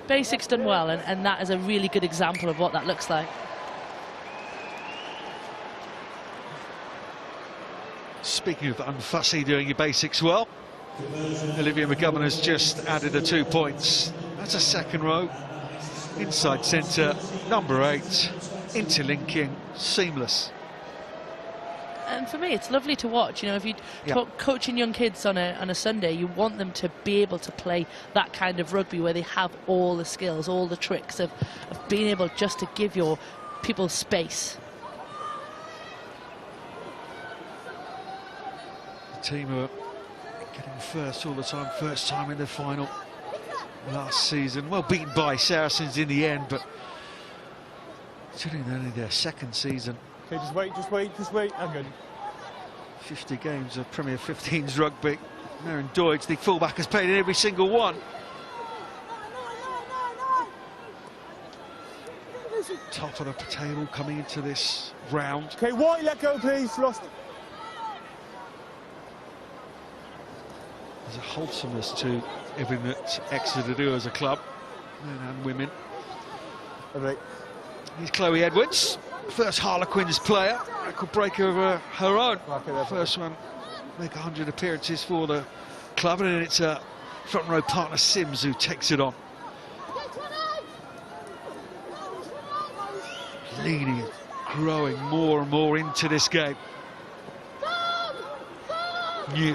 Basics done well, and that is a really good example of what that looks like. Speaking of unfussy, doing your basics well, Olivia McGovern has just added 2 points. That's a second row. Inside centre, number 8, interlinking, seamless. And for me, it's lovely to watch. You know, if you talk coaching young kids on a Sunday, you want them to be able to play that kind of rugby where they have all the skills, all the tricks of being able just to give your people space. The team are getting first all the time, first time in the final last season. Well, beaten by Saracens in the end, but it's only their second season. Okay, just wait. I'm good. 50 games of Premier 15s rugby. Maren Deutsch, the fullback, has played in every single one. Top of the table coming into this round. Okay, White, let go, please. Lost. There's a wholesomeness to everything that Exeter do as a club, men and women. Okay. Here's Chloe Edwards, first Harlequins player, record breaker of her own. First one, make 100 appearances for the club, and then it's front row partner Sims who takes it on. Leaning, growing more and more into this game. New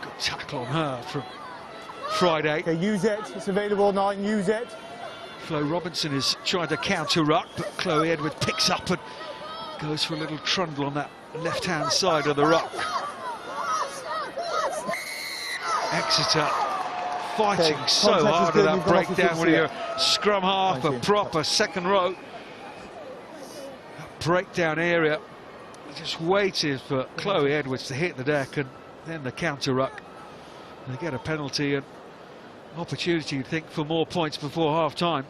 good tackle on her from Friday. Okay, use it. It's available now. Use it. Flo Robinson is trying to counter-ruck, but Chloe Edwards picks up and goes for a little trundle on that left-hand side of the ruck. Exeter fighting so hard at that breakdown when you're a scrum half, a proper second row. That breakdown area, just waited for Chloe Edwards to hit the deck and then the counter-ruck. They get a penalty and opportunity, you'd think, for more points before half-time.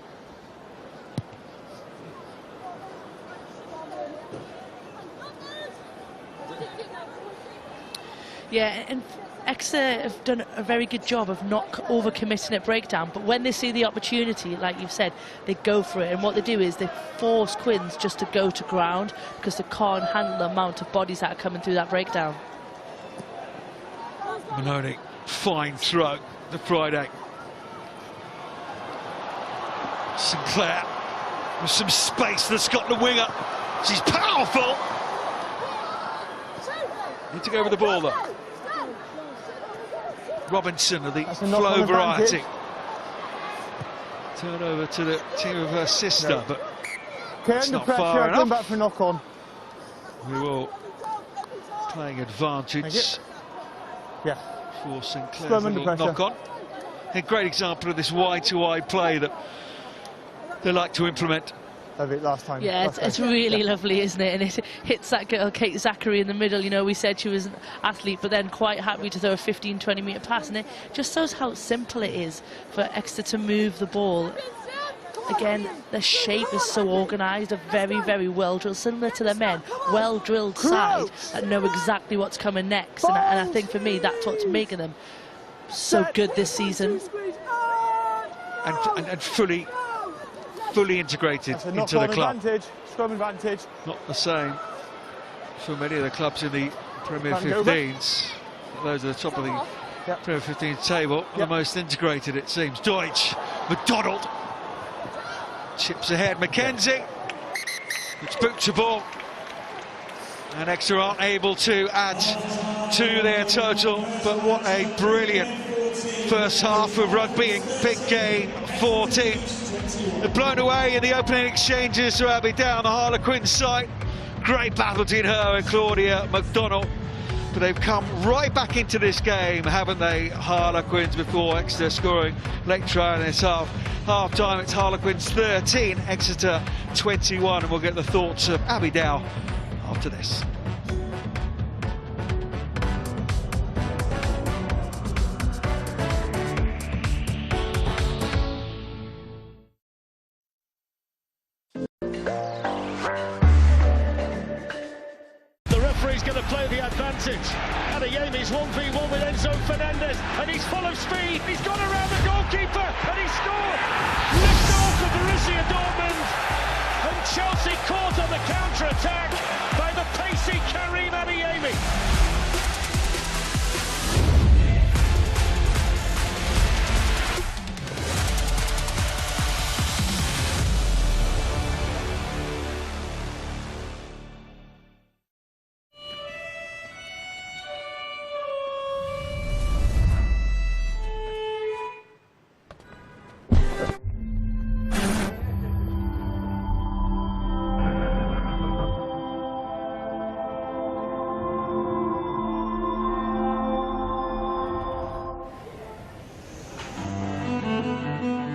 Yeah, and Exeter have done a very good job of not overcommitting at breakdown, but when they see the opportunity, like you've said, they go for it. And what they do is they force Quins just to go to ground because they can't handle the amount of bodies that are coming through that breakdown. Maloney, fine throw to Friday. Sinclair with some space that's got the winger. She's powerful. Need to go with the ball though. Robinson of the flow variety. Turn over to the team of her sister, but it's not far enough. Back for knock on. We will playing advantage. Yeah. For Sinclair's little knock on. A great example of this wide-to-wide play that they like to implement. Last time. Yeah, it's really lovely, isn't it? And it hits that girl, Kate Zachary, in the middle. You know, we said she was an athlete, but then quite happy to throw a 15-20 metre pass. And it just shows how simple it is for Exeter to move the ball. Again, their shape is so organised, a very, very well-drilled, similar to their men, well-drilled side that know exactly what's coming next. And I think, for me, that's what's making them so good this season. And fully fully integrated into the club. Advantage, scrum advantage. Not the same for many of the clubs in the Premier 15s. Those at the top of the Premier 15 table, the most integrated it seems. Deutsch, McDonald, chips ahead, McKenzie, it's boots a ball. And Exeter aren't able to add to their total, but what a brilliant first half of rugby. Big gain, 14. They're blown away in the opening exchanges to Abby Down, the Harlequins side. Great battle between her and Claudia McDonald. But they've come right back into this game, haven't they, Harlequins, before Exeter scoring late try in this half. Half time, it's Harlequins 13, Exeter 21, and we'll get the thoughts of Abby Dow after this. He's going to play the advantage. Adeyemi's 1v1 with Enzo Fernandez, and he's full of speed. He's gone around the goalkeeper, and he scored. Lift off of Borussia Dortmund, and Chelsea caught on the counter-attack by the pacey Karim Adeyemi.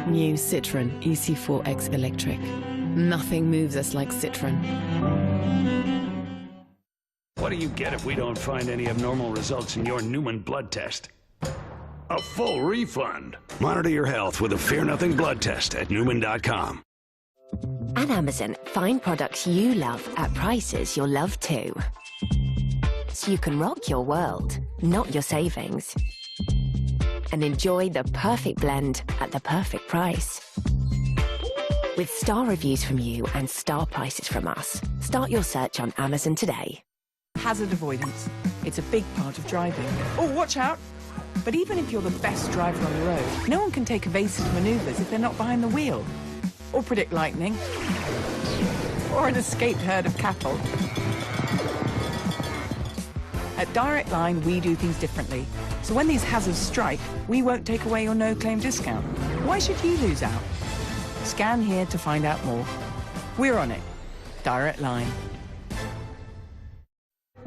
New Citroën EC4X Electric. Nothing moves us like Citroën. What do you get if we don't find any abnormal results in your Newman blood test? A full refund. Monitor your health with a Fear Nothing blood test at Newman.com. At Amazon, find products you love at prices you'll love too. So you can rock your world, not your savings. And enjoy the perfect blend at the perfect price. With star reviews from you and star prices from us, start your search on Amazon today. Hazard avoidance. It's a big part of driving. Oh, watch out! But even if you're the best driver on the road, no one can take evasive manoeuvres if they're not behind the wheel. Or predict lightning. Or an escaped herd of cattle. At Direct Line, we do things differently. So when these hazards strike, we won't take away your no-claim discount. Why should you lose out? Scan here to find out more. We're on it. Direct Line.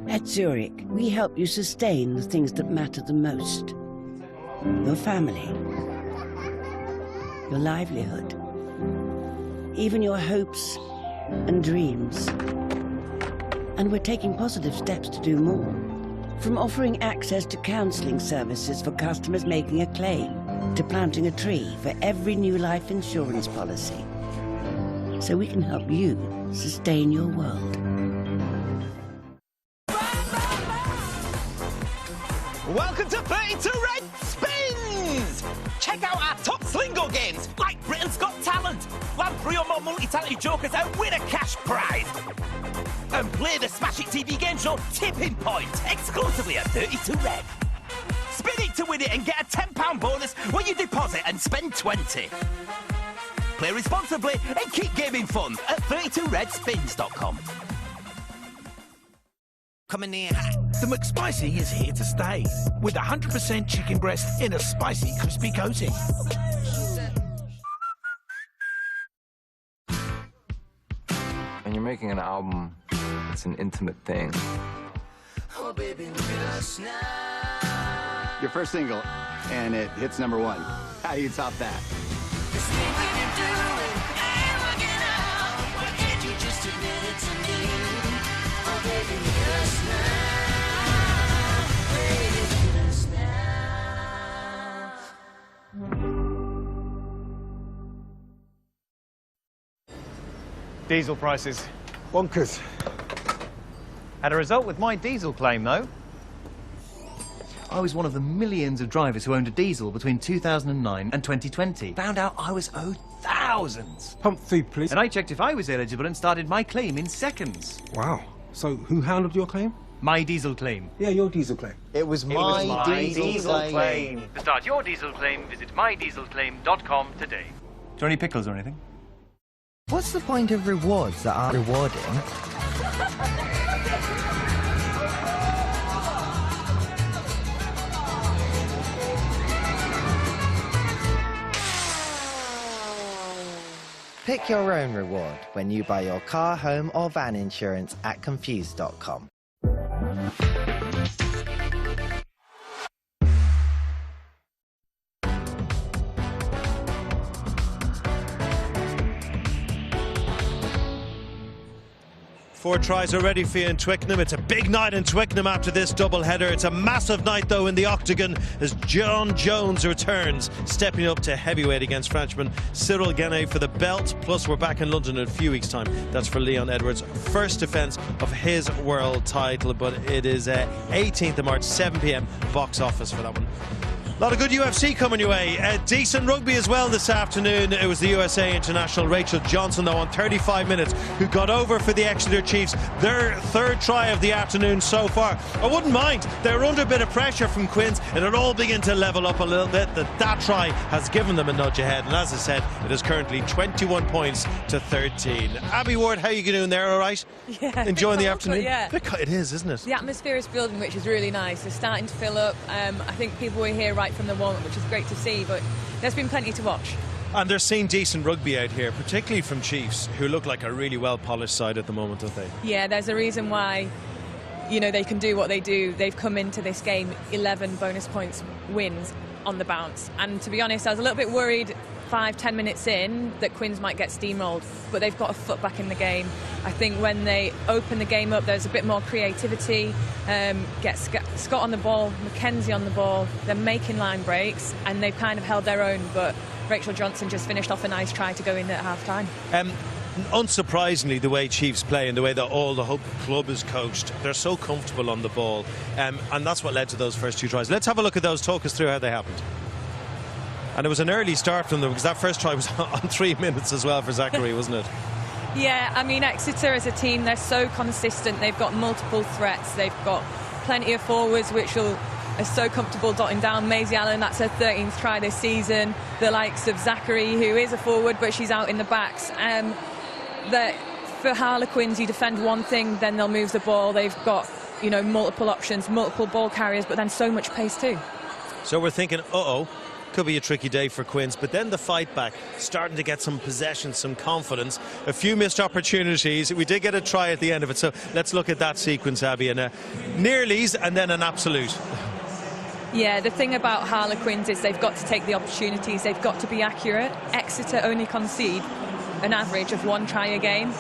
At Zurich, we help you sustain the things that matter the most. Your family. Your livelihood. Even your hopes and dreams. And we're taking positive steps to do more. From offering access to counselling services for customers making a claim, to planting a tree for every new life insurance policy. So we can help you sustain your world. Welcome to 32 Red Spins! Check out our top Slingo games, like Britain's Got Talent. Land 3 or more multi-talented jokers and win a cash prize. And play the Smash It TV game show Tipping Point, exclusively at 32 Red. Spin it to win it and get a £10 bonus when you deposit and spend 20. Play responsibly and keep gaming fun at 32redspins.com. Coming in hot. The McSpicy is here to stay, with 100% chicken breast in a spicy, crispy coating. When you're making an album, it's an intimate thing. Oh, baby, your first single, and it hits #1. How do you top that? Diesel prices. Bonkers. Had a result with my diesel claim, though. I was one of the millions of drivers who owned a diesel between 2009 and 2020. Found out I was owed thousands thousands. Pump feed, please. And I checked if I was eligible and started my claim in seconds. Wow. So who handled your claim? My diesel claim. Yeah, your diesel claim. It was my diesel claim. To start your diesel claim, visit mydieselclaim.com today. Do you want any pickles or anything? What's the point of rewards that aren't rewarding? Pick your own reward when you buy your car, home or van insurance at confused.com. Four tries already for you in Twickenham. It's a big night in Twickenham after this doubleheader. It's a massive night, though, in the Octagon as John Jones returns, stepping up to heavyweight against Frenchman Cyril Gane for the belt. Plus, we're back in London in a few weeks' time. That's for Leon Edwards' first defence of his world title. But it is 18th of March, 7 p.m. box office for that one. A lot of good UFC coming your way. Decent rugby as well this afternoon. It was the USA international Rachel Johnson, though, on 35 minutes, who got over for the Exeter Chiefs. Their third try of the afternoon so far. I wouldn't mind. They were under a bit of pressure from Quins. It'll all begin to level up a little bit. That try has given them a nudge ahead. And as I said, it is currently 21 points to 13. Abby Ward, how are you doing there, all right? Yeah. Enjoying the afternoon? Yeah. It is, isn't it? The atmosphere is building, which is really nice. They're starting to fill up. I think people were here right from the moment, which is great to see, but there's been plenty to watch. And they're seeing decent rugby out here, particularly from Chiefs, who look like a really well-polished side at the moment, don't they? Yeah, there's a reason why, you know, they can do what they do. They've come into this game 11 bonus points wins on the bounce. And to be honest, I was a little bit worried 5-10 minutes in that Quins might get steamrolled, but they've got a foot back in the game. I think when they open the game up, there's a bit more creativity. Get Scott on the ball, Mackenzie on the ball. They're making line breaks, and they've kind of held their own. But Rachel Johnson just finished off a nice try to go in at half-time. Unsurprisingly, the way Chiefs play and the way that all the whole club is coached, they're so comfortable on the ball, and that's what led to those first two tries. Let's have a look at those. Talk us through how they happened. And it was an early start from them, because that first try was on 3 minutes as well for Zachary, wasn't it? Yeah, I mean, Exeter as a team, they're so consistent. They've got multiple threats. They've got plenty of forwards, which are so comfortable dotting down. Maisie Allen, that's her 13th try this season. The likes of Zachary, who is a forward, but she's out in the backs. For Harlequins, you defend one thing, then they'll move the ball. They've got, you know, multiple options, multiple ball carriers, but then so much pace too. So we're thinking, uh-oh, could be a tricky day for Quins, but then the fight back, starting to get some possession, some confidence, a few missed opportunities. We did get a try at the end of it, so let's look at that sequence, Abby, and nearlies and then an absolute. Yeah, the thing about Harlequins is they've got to take the opportunities, they've got to be accurate. Exeter only concede an average of 1 try a game.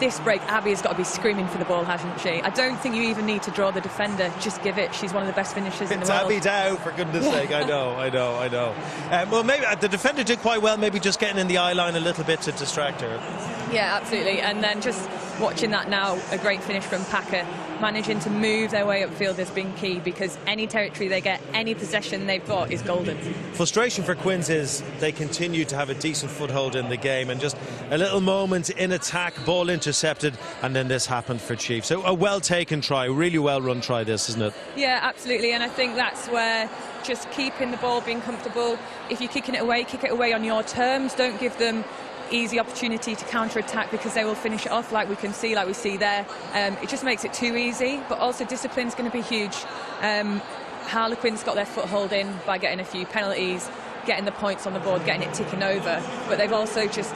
This break, Abby has got to be screaming for the ball, hasn't she? I don't think you even need to draw the defender. Just give it. She's one of the best finishers in the world. It's Abby Dow, for goodness sake. I know. Well, maybe the defender did quite well, maybe just getting in the eye line a little bit to distract her. Yeah, absolutely. And then just watching that now, a great finish from Packer. Managing to move their way upfield has been key, because any territory they get, any possession they've got is golden. Frustration for Quins is they continue to have a decent foothold in the game, and just a little moment in attack, ball intercepted, and then this happened for Chiefs. So a well-taken try, really well-run try this, isn't it? Yeah, absolutely, and I think that's where just keeping the ball, being comfortable. If you're kicking it away, kick it away on your terms. Don't give them easy opportunity to counter-attack, because they will finish it off like we see there. It just makes it too easy, but also discipline's going to be huge. Harlequins got their foothold in by getting a few penalties, getting the points on the board, getting it ticking over, but they've also just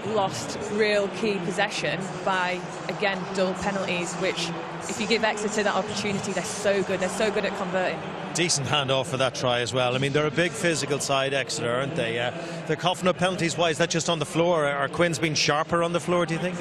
lost real key possession by, again, dull penalties, which if you give Exeter that opportunity, they're so good at converting. Decent handoff for that try as well. I mean, they're a big physical side, Exeter, aren't they? They're coughing up penalties. Why is that? Just on the floor? Are Quins being sharper on the floor, do you think?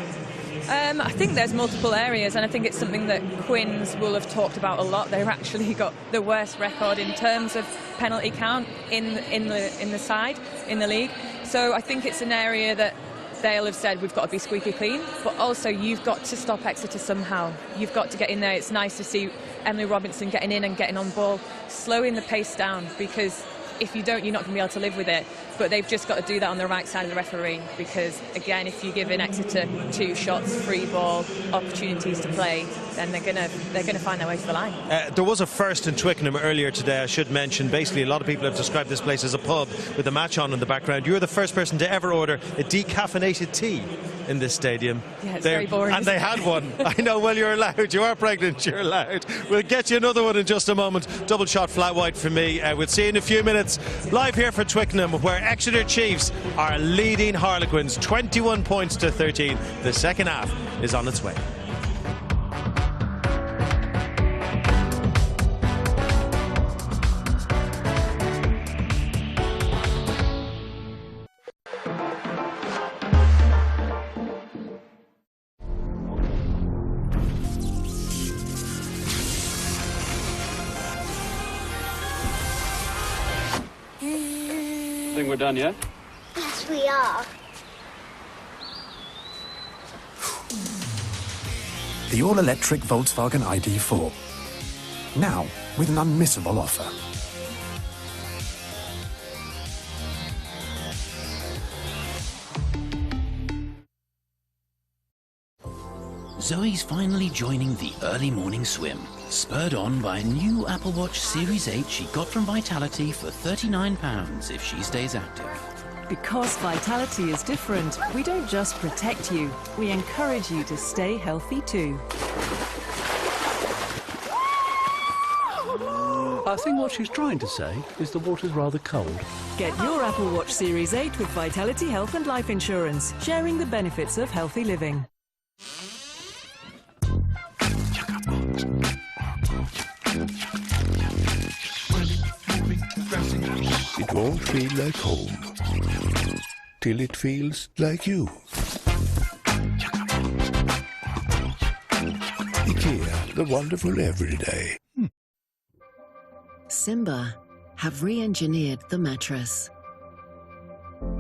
I think there's multiple areas, and I think it's something that Quins will have talked about a lot. They've actually got the worst record in terms of penalty count in the side, in the league. So I think it's an area that they'll have said we've got to be squeaky clean, but also you've got to stop Exeter somehow. You've got to get in there. It's nice to see Emily Robinson getting in and getting on ball, slowing the pace down, because if you don't, you're not going to be able to live with it. but they've just got to do that on the right side of the referee, because again, if you give in Exeter 2 shots, free ball, opportunities to play, then they're gonna find their way to the line. There was a first in Twickenham earlier today, I should mention. Basically, a lot of people have described this place as a pub with a match on in the background. You're the first person to ever order a decaffeinated tea in this stadium. Yeah, it's very boring. And they had one. I know, well, you're allowed. You are pregnant, you're allowed. We'll get you another one in just a moment. Double shot flat white for me. We'll see you in a few minutes. Live here for Twickenham, where Exeter Chiefs are leading Harlequins 21 points to 13. The second half is on its way. Think we're done yet? Yes, we are. The all-electric Volkswagen ID4. Now, with an unmissable offer. Zoe's finally joining the early morning swim, spurred on by a new Apple Watch Series 8 she got from Vitality for £39 if she stays active. Because Vitality is different, we don't just protect you, we encourage you to stay healthy too. I think what she's trying to say is the water's rather cold. Get your Apple Watch Series 8 with Vitality Health and Life Insurance, sharing the benefits of healthy living. It won't feel like home till it feels like you. IKEA, the wonderful everyday. Simba have re-engineered the mattress.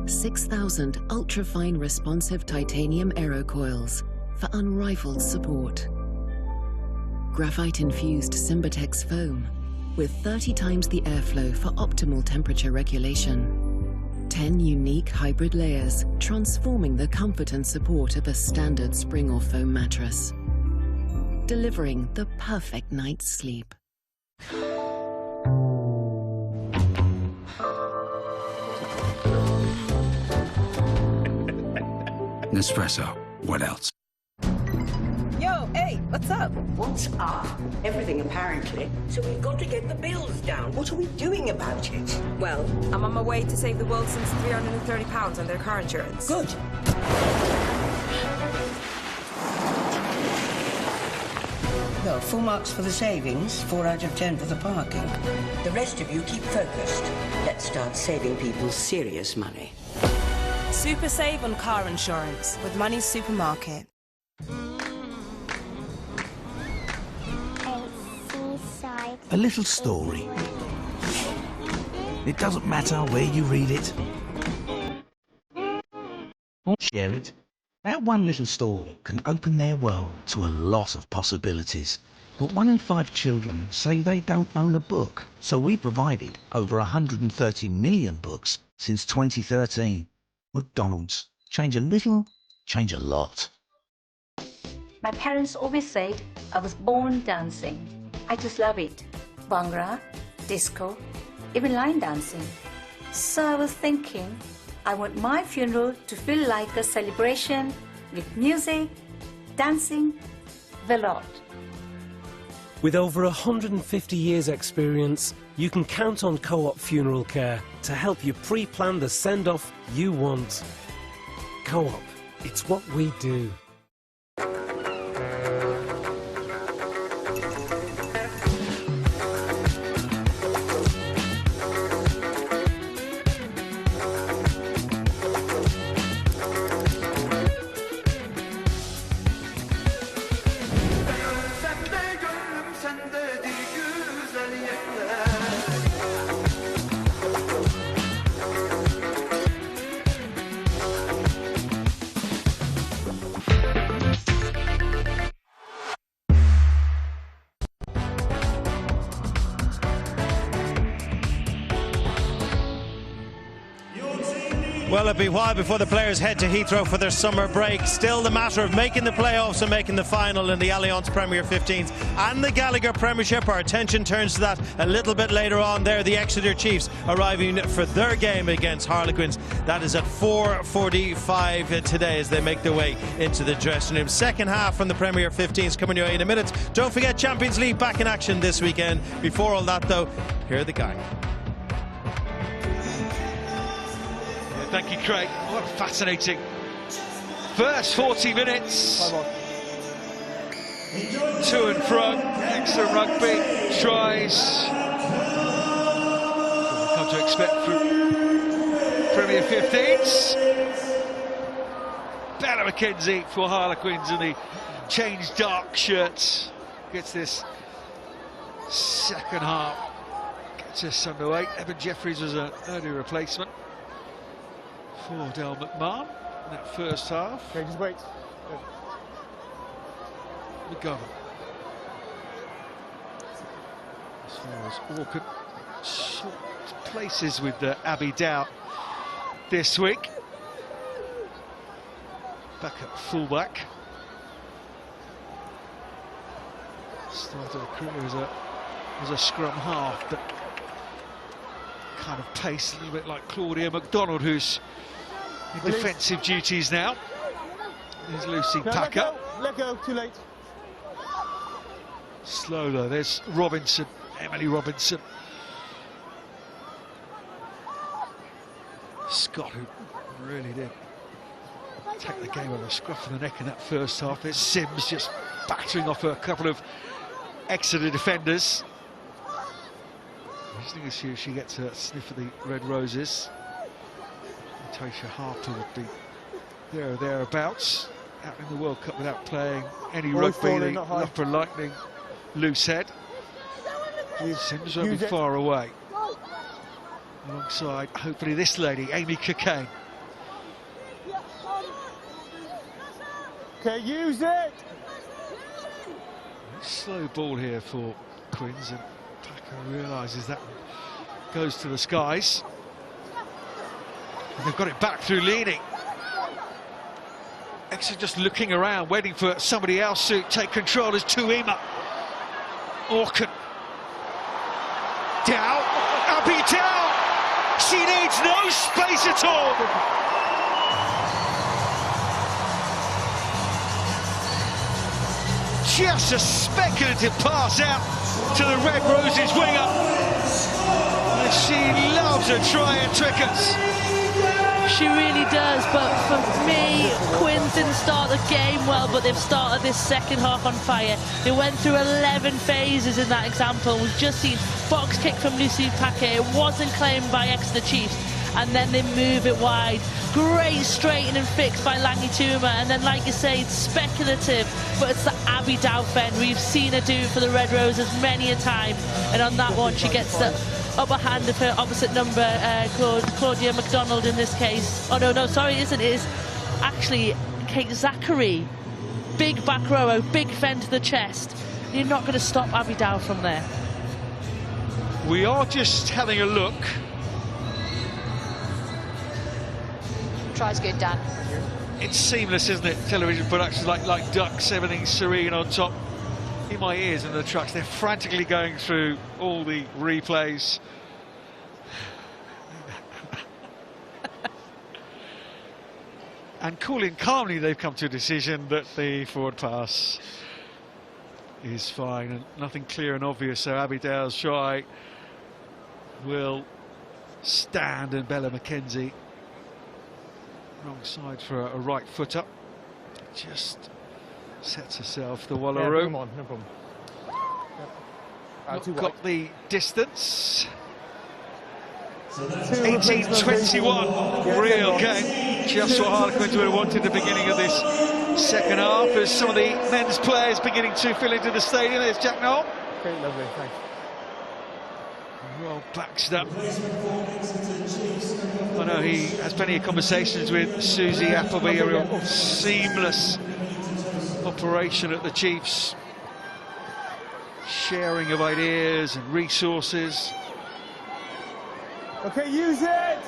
6,000 ultra-fine responsive titanium aerocoils for unrivaled support. Graphite-infused Simbatex foam with 30 times the airflow for optimal temperature regulation. 10 unique hybrid layers, transforming the comfort and support of a standard spring or foam mattress. Delivering the perfect night's sleep. Nespresso. What else? Yo, hey, what's up? What's up? Everything, apparently. So we've got to get the bills down. What are we doing about it? Well, I'm on my way to save the world some £330 on their car insurance. Good. Well, 4 marks for the savings, 4 out of 10 for the parking. The rest of you keep focused. Let's start saving people serious money. Super save on car insurance with Money's Supermarket. A little story. It doesn't matter where you read it or share it. That one little story can open their world to a lot of possibilities. But 1 in 5 children say they don't own a book. So we provided over 130 million books since 2013. McDonald's. Change a little, change a lot. My parents always say I was born dancing. I just love it. Bhangra, disco, even line dancing. So I was thinking, I want my funeral to feel like a celebration with music, dancing, the lot. With over 150 years' experience, you can count on Co-op Funeral Care to help you pre-plan the send-off you want. Co-op, it's what we do. Well, it'll be a while before the players head to Heathrow for their summer break. Still the matter of making the playoffs and making the final in the Allianz Premier 15s and the Gallagher Premiership. Our attention turns to that a little bit later on. There, the Exeter Chiefs arriving for their game against Harlequins. That is at 4:45 today as they make their way into the dressing room. Second half from the Premier 15s coming your way in a minute. Don't forget Champions League back in action this weekend. Before all that, though, here are the gang. Thank you, Craig. What a fascinating first 40 minutes. To and from, excellent rugby, tries. What we've come to expect from Premier 15s. Bella McKenzie for Harlequins in the changed dark shirts. Gets this second half. Gets us underway. Evan Jeffries was an early replacement for Del McMahon in that first half. Okay, just wait. McGovern. As far as Orchid, swapped places with Abby Dow this week. Back at fullback. Started a career as a scrum half, but kind of pace a little bit like Claudia MacDonald, who's in defensive duties now. There's Lucy Packer. Let go, too late. Slow though, there's Robinson, Emily Robinson. Scott, who really did take the game on a scruff of the neck in that first half. There's Sims just battering off a couple of Exeter defenders. Interesting to see if she gets a sniff of the red roses. Natasha Harper would be there or thereabouts, out in the World Cup without playing any rugby. The Loughborough Lightning loose head. Sims won't be far away. Alongside, hopefully, this lady, Amy Cockayne. Okay, use it! Slow ball here for Quins, and Packer realises that goes to the skies. And they've got it back through Leaney. Exeter just looking around, waiting for somebody else to take control as Tuima. Orkin. Dow. Abby Dow. She needs no space at all. Just a speculative pass out to the Red Roses winger. And she loves a try and trickers. She really does, but for me, Quins didn't start the game well, but they've started this second half on fire. They went through 11 phases in that example. We've just seen box kick from Lucy Packer. It wasn't claimed by Exeter Chiefs, and then they move it wide. Great straighten and fix by Langi Tuma, and then, like you say, it's speculative, but it's the Abby Dow fend. We've seen her do it for the Red Roses many a time, and on that one, she gets the upper hand of her opposite number, Claudia MacDonald in this case. Oh, no, sorry, it isn't. It is actually Kate Zachary. Big back row, big fend to the chest. You're not going to stop Abby Dow from there. We are just having a look. Tries good, Dan. It's seamless, isn't it? Television productions like ducks, everything's serene on top. In my ears and the trucks, they're frantically going through all the replays. And cool and calmly, they've come to a decision that the forward pass is fine and nothing clear and obvious. So Abby Dow's try will stand, and Bella McKenzie wrong side for a right foot up. Just sets herself the Wallaroo. Come on, no problem. Not got the distance. 18-21, real game. Just what Harlequins would have wanted at the beginning of this second half, as some of the men's players beginning to fill into the stadium. There's Jack Noel. Okay, lovely, thanks. Roll Baxter. I know he has plenty of conversations with Susie Appleby, a real seamless operation at the Chiefs. Sharing of ideas and resources. Okay, use it!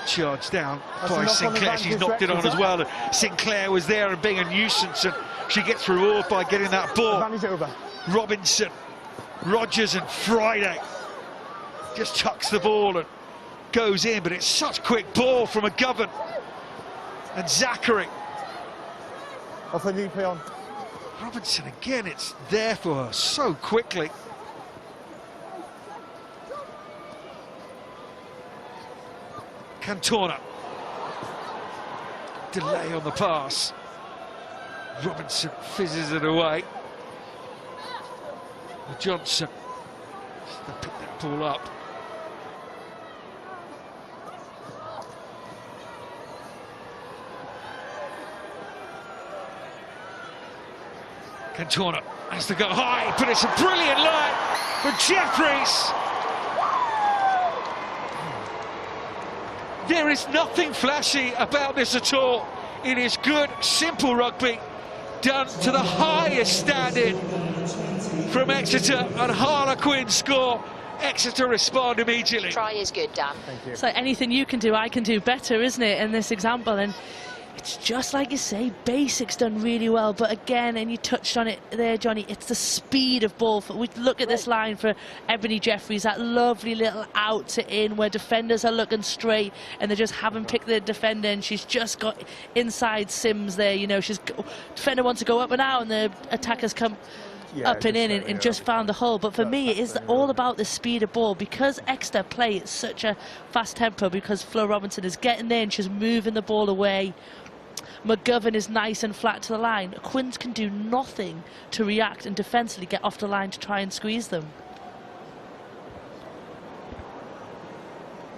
charged down That's a by knock-on Sinclair. She's advantage knocked it for on as Exeter. well. And Sinclair was there and being a nuisance, and she gets rewarded by getting that ball. Advantage over. Robinson, Rogers and Friday just chucks the ball and goes in, but it's such quick ball from McGovern and Zachary. Off her knee play on. Robinson again, it's there for her so quickly. Cantona. Delay on the pass. Robinson fizzes it away. Johnson just to pick that ball up. Cantona has to go high, but it's a brilliant line from Jeffries. There is nothing flashy about this at all. It is good, simple rugby done to the highest standard from Exeter, and Harlequins score. Exeter respond immediately. Try is good, Dan. Thank you. So anything you can do, I can do better, isn't it, in this example? And it's just like you say, basics done really well, but again, and you touched on it there, Johnny, it's the speed of ball. We look at this line for Ebony Jeffries, that lovely little out to in where defenders are looking straight and they just haven't picked the defender, and she's just got inside Sims there, you know, defender wants to go up and out and the attackers come up and in and just found the hole. But for me, it is all about the speed of ball, because Exeter play at such a fast tempo, because Flo Robinson is getting there and she's moving the ball away. McGovern is nice and flat to the line. Quins can do nothing to react and defensively get off the line to try and squeeze them.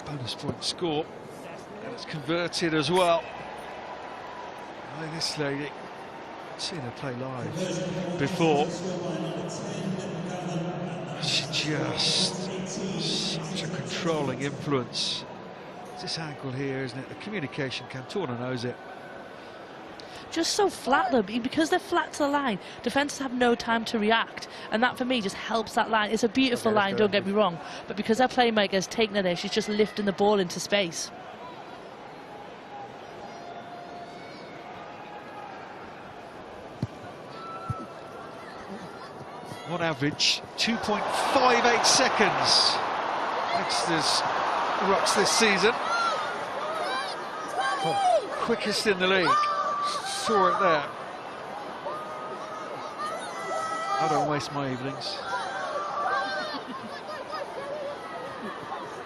Bonus point score, and it's converted as well by this lady. I've seen her play live before. She just such a controlling influence. It's this angle here, isn't it? The communication, Cantona knows it. Just so flat though, because they're flat to the line, defenders have no time to react, and that for me just helps that line. It's a beautiful line, don't get me wrong, but because their playmaker's taken her there, she's just lifting the ball into space. On average, 2.58 seconds. Exeter's rucks this season. Quickest in the league. Saw it there. I don't waste my evenings.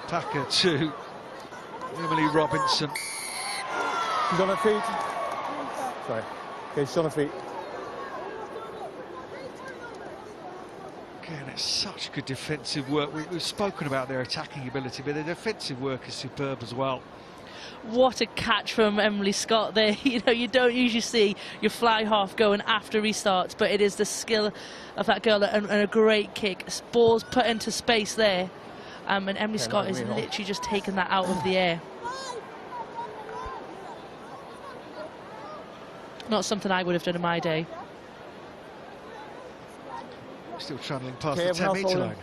Packer to Emily Robinson. She's on her feet. Sorry. Okay, she's on her feet. Again, it's such good defensive work. We've spoken about their attacking ability, but their defensive work is superb as well. What a catch from Emily Scott there. You know, you don't usually see your fly half going after restarts, but it is the skill of that girl and a great kick. Ball's put into space there, and Emily Scott is literally just taking that out of the air. Not something I would have done in my day. Still trundling past the 10-metre line.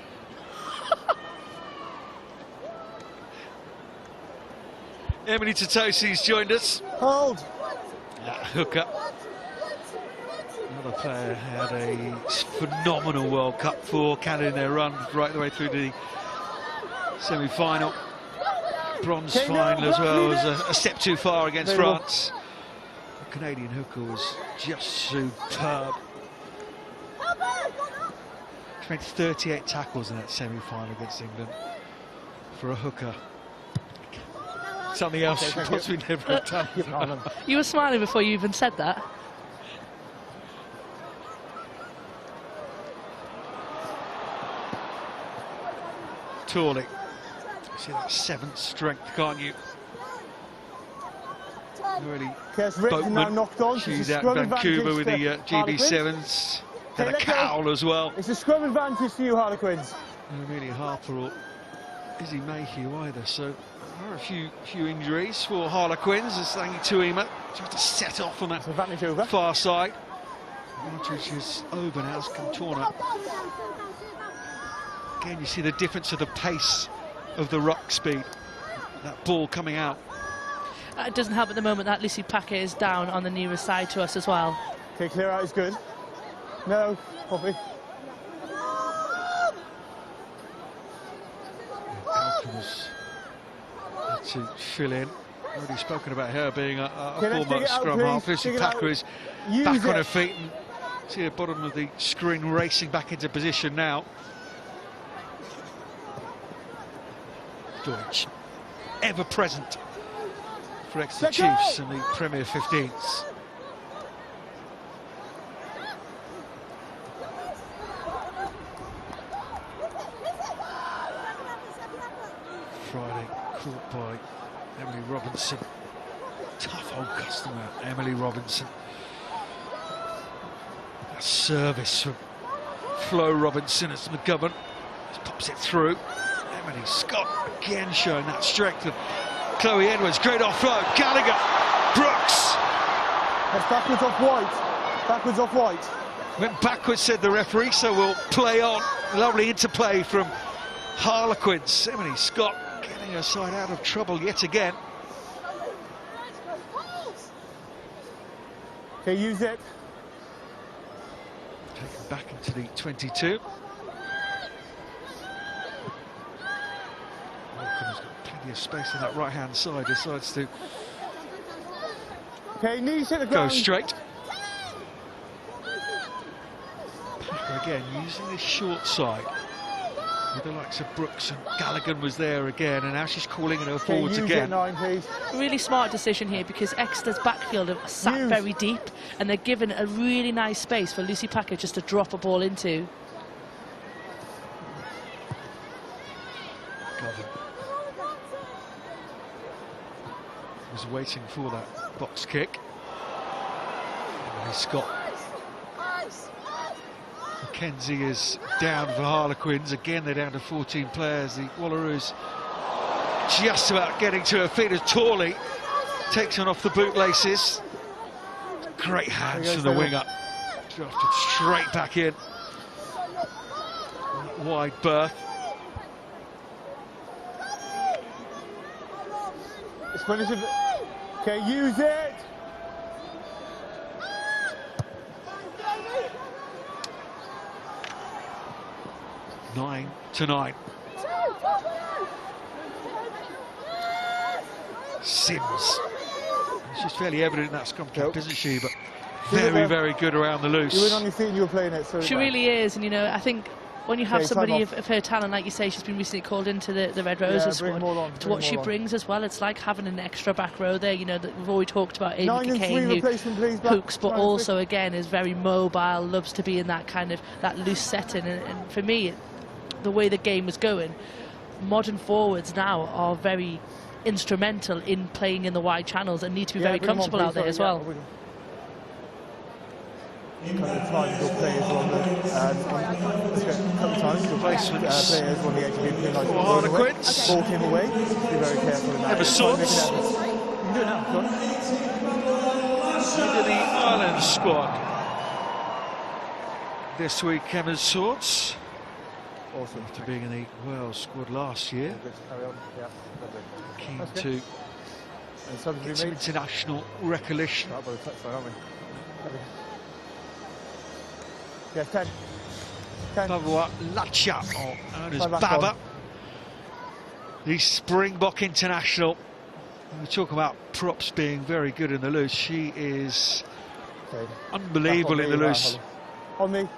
Emily Tatosi's joined us. Hold. Hooker. Another player had a phenomenal World Cup for Canada in their run right the way through the semi-final. Bronze final as well, was a step too far against France. The Canadian hooker was just superb. She made 38 tackles in that semi-final against England for a hooker. Something else she possibly never have done. You were smiling before you even said that. Torley. You see that 7th strength, can't you? Really, Boatman, knocked on. she's out in Vancouver with the GB7s. Had a cowl as well. It's a scrum advantage for you, Harlequins. No, Amelia Harper or Izzy Mayhew either, so there are a few injuries for Harlequins as Langi Tuima tries to set off on that far side. Advantage is over now, it's Cantona. Again, you see the difference of the pace of the ruck speed. That ball coming out It doesn't help at the moment that Lucy Paquet is down on the nearest side to us as well. Okay, clear out is good. No, Poppy. Harlequins had to fill in. Already spoken about her being a former scrum half. Lucy Paquet is back on her feet and see her bottom of the screen racing back into position now. Deutsch, ever present for Exeter Chiefs in the Premier 15s. Friday caught by Emily Robinson. Tough old customer, Emily Robinson. A service from Flo Robinson as McGovern just pops it through. Emily Scott again showing that strength of Chloe Edwards. Great offload. Gallagher, Brooks. That's backwards off white. Backwards off white. Went backwards, said the referee, so we'll play on. Lovely interplay from Harlequins. Emily Scott getting her side out of trouble yet again. Okay, use it. Taken back into the 22. Harlequins got plenty of space on that right-hand side. Decides to knees hit the ground. Go straight. Packer again using this short side. With the likes of Brooks and Gallagher was there again, and now she's calling in her forwards again. Really smart decision here because Exeter's backfield have sat very deep and they're given a really nice space for Lucy Packer just to drop a ball into. Was waiting for that box kick. And Scott. Mackenzie is down for Harlequins. Again, they're down to 14 players. The Wallaroos just about getting to her feet as Torley takes one off the bootlaces. Great hands from the winger. Drafted straight back in. Wide berth. Okay, use it. Nine to 9. Sims. She's fairly evident in that scrum cap, isn't she? But very, very good around the loose. You went on your feet and you were playing it. So she really is, and you know, I think when you have somebody of her talent, like you say, she's been recently called into the Red Roses squad. To what she brings as well, it's like having an extra back row there. You know, that we've already talked about Amy Cockayne, who hooks, but also again is very mobile, loves to be in that kind of that loose setting. And for me, the way the game is going, modern forwards now are very instrumental in playing in the wide channels and need to be very comfortable out there as well. Couple of times you'll play as well. Players on the edge of the like Harlequins. Ball came away. Be very careful in that. Emma Swords. You can do it now, John. Into the Ireland squad this week, Emma Swords. Awesome. After being in the Wales squad last year. Keen to get some international recollection. Yeah, 10. Baba Lacha, or known as Baba, the Springbok international. We talk about props being very good in the loose. She is unbelievable in the loose. On me.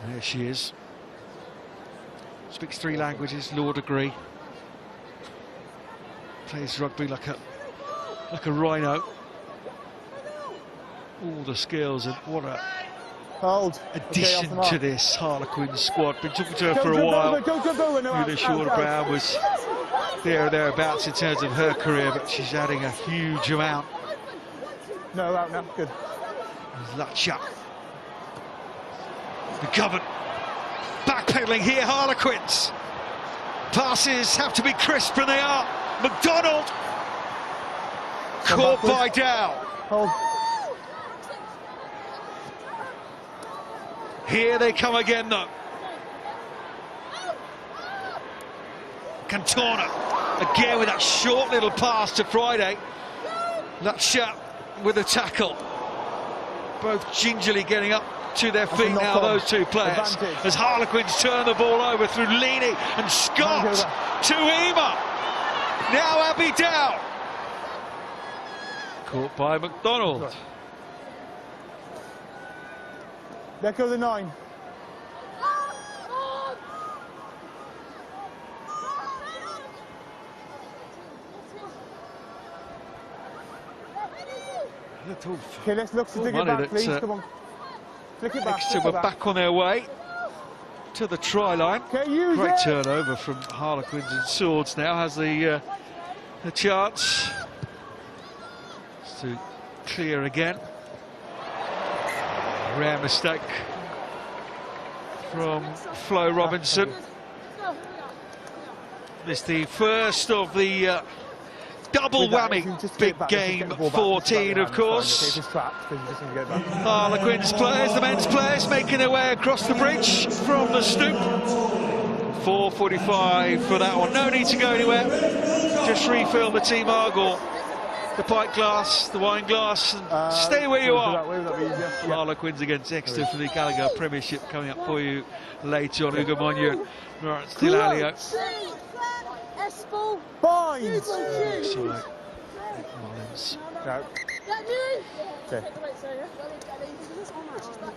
There she is. Speaks 3 languages, law degree. Plays rugby like a rhino. All the skills, and what a addition to this Harlequin squad. Been talking to her for a while. Rita Shorter-Brown was there or thereabouts in terms of her career, but she's adding a huge amount. No, out now, good. Lacha. McGovern. Backpedaling here, Harlequins. Passes have to be crisp, and they are. McDonald. Caught by Dow. Here they come again, though. Cantona. Again with that short little pass to Friday. That shot with a tackle. Both gingerly getting up to their feet now, those two players. As Harlequins turn the ball over through Leaney and Scott to Ema. Now Abby Dow. Caught by McDonald. Let go the 9. Okay, let's look to dig it back, please. Come on. Flick it back. Exeter were back on their way to the try line. Great turnover from Harlequins, and Swords now has the chance to clear again. Rare mistake from Flo Robinson. It's the first of the double whammy, big game 14, of course. Harlequins players, the men's players, making their way across the bridge from the stoop. 4:45 for that one. No need to go anywhere. Just refill the Team Argyle, the pint glass, the wine glass, and stay where you are. Harlequins against Exeter for the Gallagher Premiership coming up for you later on. Ugo Monyo, Lawrence Dilalio. Binds. Mullins.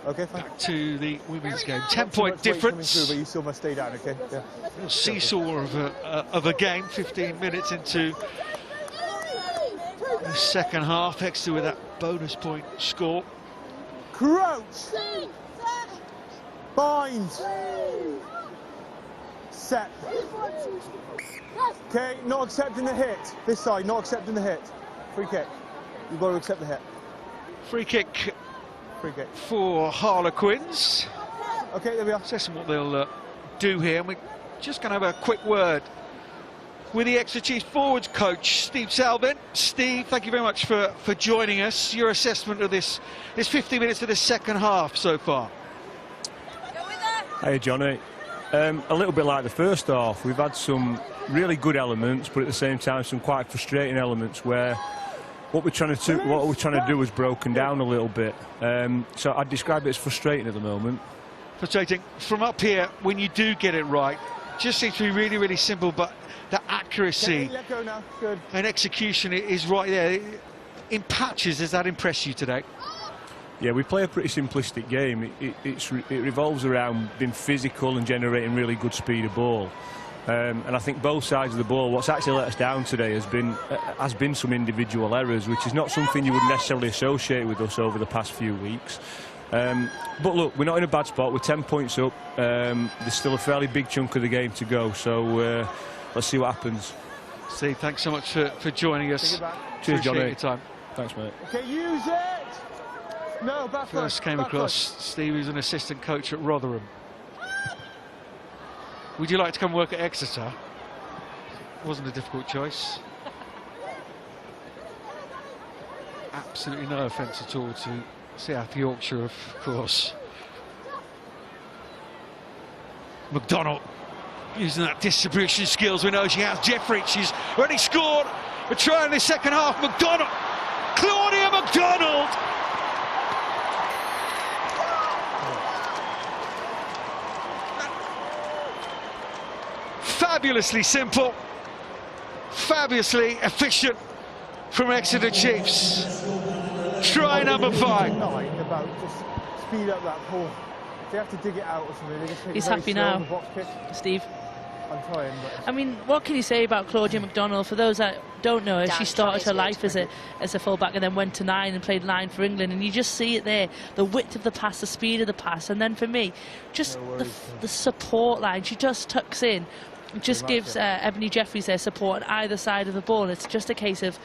Okay, fine. Back to the women's game. 10-point difference. But you still must stay down, okay? Yeah. Seesaw of a game. 15 minutes into the second half. Exeter with that bonus point score. Crouch. Binds. Set. Okay, not accepting the hit. This side, not accepting the hit. Free kick. You've got to accept the hit. Free kick. Free kick. For Harlequins. Okay, there we are. Assessing what they'll do here. And we're just going to have a quick word with the Exeter Chiefs forwards coach, Steve Salvin. Steve, thank you very much for joining us. Your assessment of this 50 minutes of the second half so far. Hey, Johnny. A little bit like the first half. We've had some really good elements, but at the same time some quite frustrating elements where what we're trying to do is broken down a little bit. So I'd describe it as frustrating at the moment. Frustrating. From up here, when you do get it right, just seems to be really, really simple, but the accuracy and execution is right there. In patches, does that impress you today? Yeah, we play a pretty simplistic game. It revolves around being physical and generating really good speed of ball. And I think both sides of the ball, what's actually let us down today has been some individual errors, which is not something you would necessarily associate with us over the past few weeks. But look, we're not in a bad spot. We're 10 points up. There's still a fairly big chunk of the game to go, so let's see what happens. Steve, thanks so much for joining us. Cheers, Johnny. Your time. Thanks, mate. Okay, use it! No, back First came across Steve, who's an assistant coach at Rotherham. Would you like to come work at Exeter? Wasn't a difficult choice. Absolutely no offence at all to South Yorkshire, of course. McDonald using that distribution skills we know she has. Jeffrey, she's already scored a try in the second half. McDonald, Claudia McDonald. Fabulously simple, fabulously efficient from Exeter Chiefs. Try number 5. About just speed up that ball. They have to dig it out or something. They just take He's it very happy slow on now, the box kick. Steve. I'm trying, but I mean, what can you say about Claudia McDonald? For those that don't know her, she started her life as a fullback and then went to 9 and played 9 for England, and you just see it there, the width of the pass, the speed of the pass, and then for me, just the support line. She just tucks in, just gives Ebony Jeffries their support on either side of the ball. It's just a case of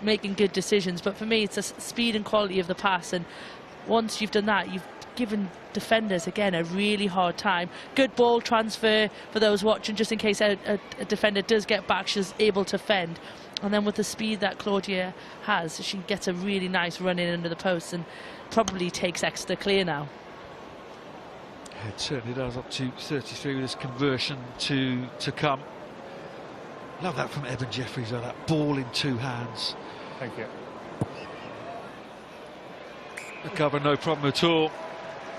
making good decisions, but for me it's the speed and quality of the pass, and once you've done that, you've given defenders again a really hard time. Good ball transfer for those watching, just in case a defender does get back, she's able to fend, and then with the speed that Claudia has, she gets a really nice run in under the post and probably takes Exeter clear now. It certainly does, up to 33 with this conversion to come. Love that from Eben Jeffries, that ball in two hands. Thank you. McGovern, no problem at all.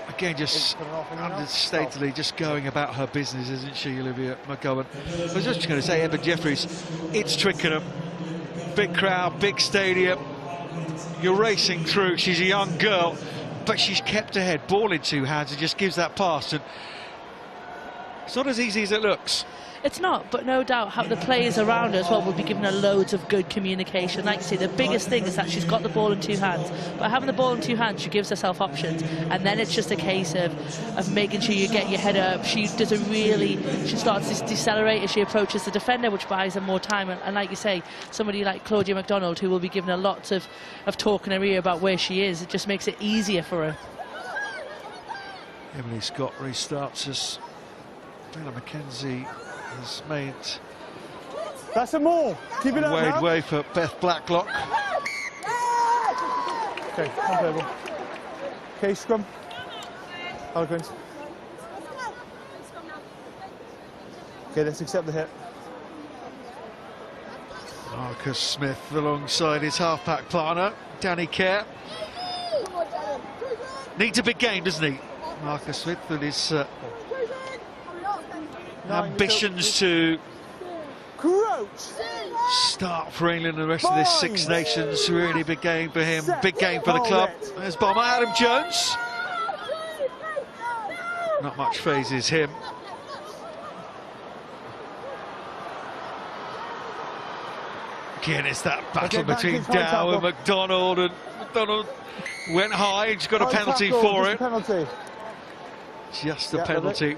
Again, just understatedly just going about her business, isn't she, Olivia McGovern? I was just going to say, Eben Jeffries, it's Twickenham. Big crowd, big stadium. You're racing through. She's a young girl, but she's kept ahead. Ball in two hands and just gives that pass. And it's not as easy as it looks. It's not, but no doubt how the players around her as well will be giving her loads of good communication. Like I say, the biggest thing is that she's got the ball in two hands. By having the ball in two hands, she gives herself options, and then it's just a case of making sure you get your head up. She starts to decelerate as she approaches the defender, which buys her more time. And like you say, somebody like Claudia MacDonald, who will be giving her lots of talk in her ear about where she is, it just makes it easier for her. Emily Scott restarts us. Bella McKenzie has made. That's a more. Keep it up Wade now. way for Beth Blacklock. Okay, on table. Okay, scrum. Harlequins. Okay, let's accept the hit. Marcus Smith alongside his half-back partner, Danny Kerr. Needs a big game, doesn't he? Marcus Smith with his ambitions to start for England and the rest of this Six Nations. Really big game for him, big game for the club. There's bomber Adam Jones. Not much phases him. Again, it's that battle between Dow and MacDonald, and MacDonald went high and she's got a penalty for it. Just a penalty.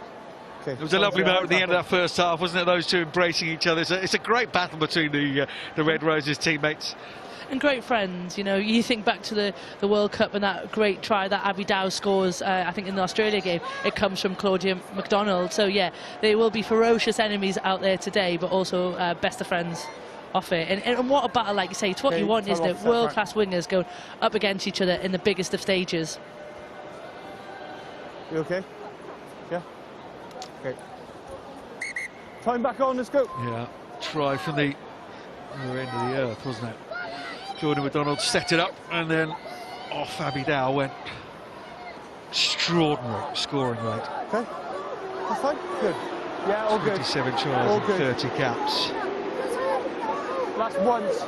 Okay. It was a lovely moment at the end of that first half, wasn't it? Those two embracing each other. So it's a great battle between the Red Roses teammates. And great friends, you know. You think back to the World Cup and that great try that Abby Dow scores, I think in the Australia game, it comes from Claudia MacDonald. So yeah, they will be ferocious enemies out there today, but also best of friends off it. And what a battle, like you say, it's what you want, isn't it? World-class wingers going up against each other in the biggest of stages. You okay? Yeah? Okay. Time back on, let's go. Yeah, try from the other end of the earth, wasn't it? Jordan MacDonald set it up and then off Abby Dow went. Extraordinary scoring rate. Okay, that's fine, good. Yeah, all good. 27 tries all and good. 30 caps. Last once.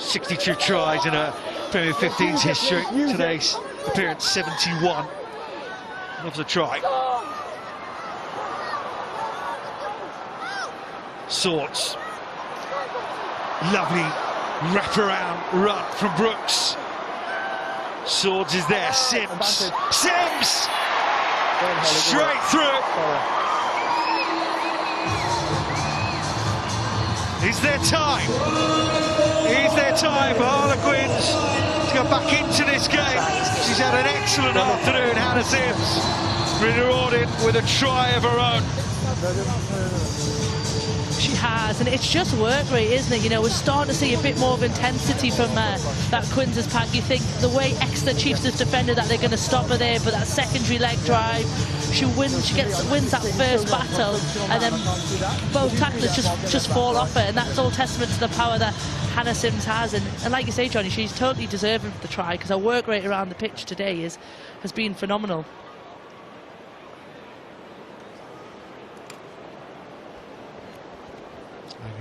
62 tries in her Premier 15's history. Today's appearance 71. Loves a try. Swords. Lovely wraparound run from Brooks. Swords is there. Sims. Sims! Straight through. Is there time? Is there time for Harlequins to go back into this game? She's had an excellent afternoon, Hannah Sims, rewarded with a try of her own. She has, and it's just work rate, isn't it? You know, we're starting to see a bit more of intensity from that Quins' pack. You think the way Exeter Chiefs has defended that, they're going to stop her there, but that secondary leg drive, she wins that first battle, and then both tacklers just fall off her, and that's all testament to the power that Hannah Sims has. And like you say, Johnny, she's totally deserving for the try, because her work rate around the pitch today has been phenomenal.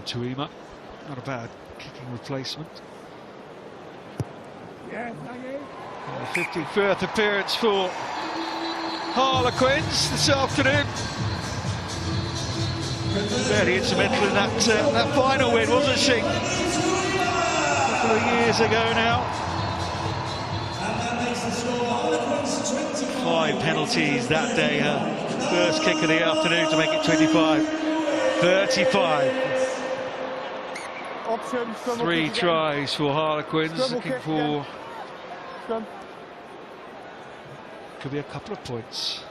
Tuima, not a bad kicking replacement. Yeah, thank you. The 54th appearance for Harlequins this afternoon. Very instrumental in that final win, wasn't she? A couple of years ago now. 5 penalties that day. Her first kick of the afternoon to make it 25-35. 3 tries for Harlequins, looking for could be a couple of points.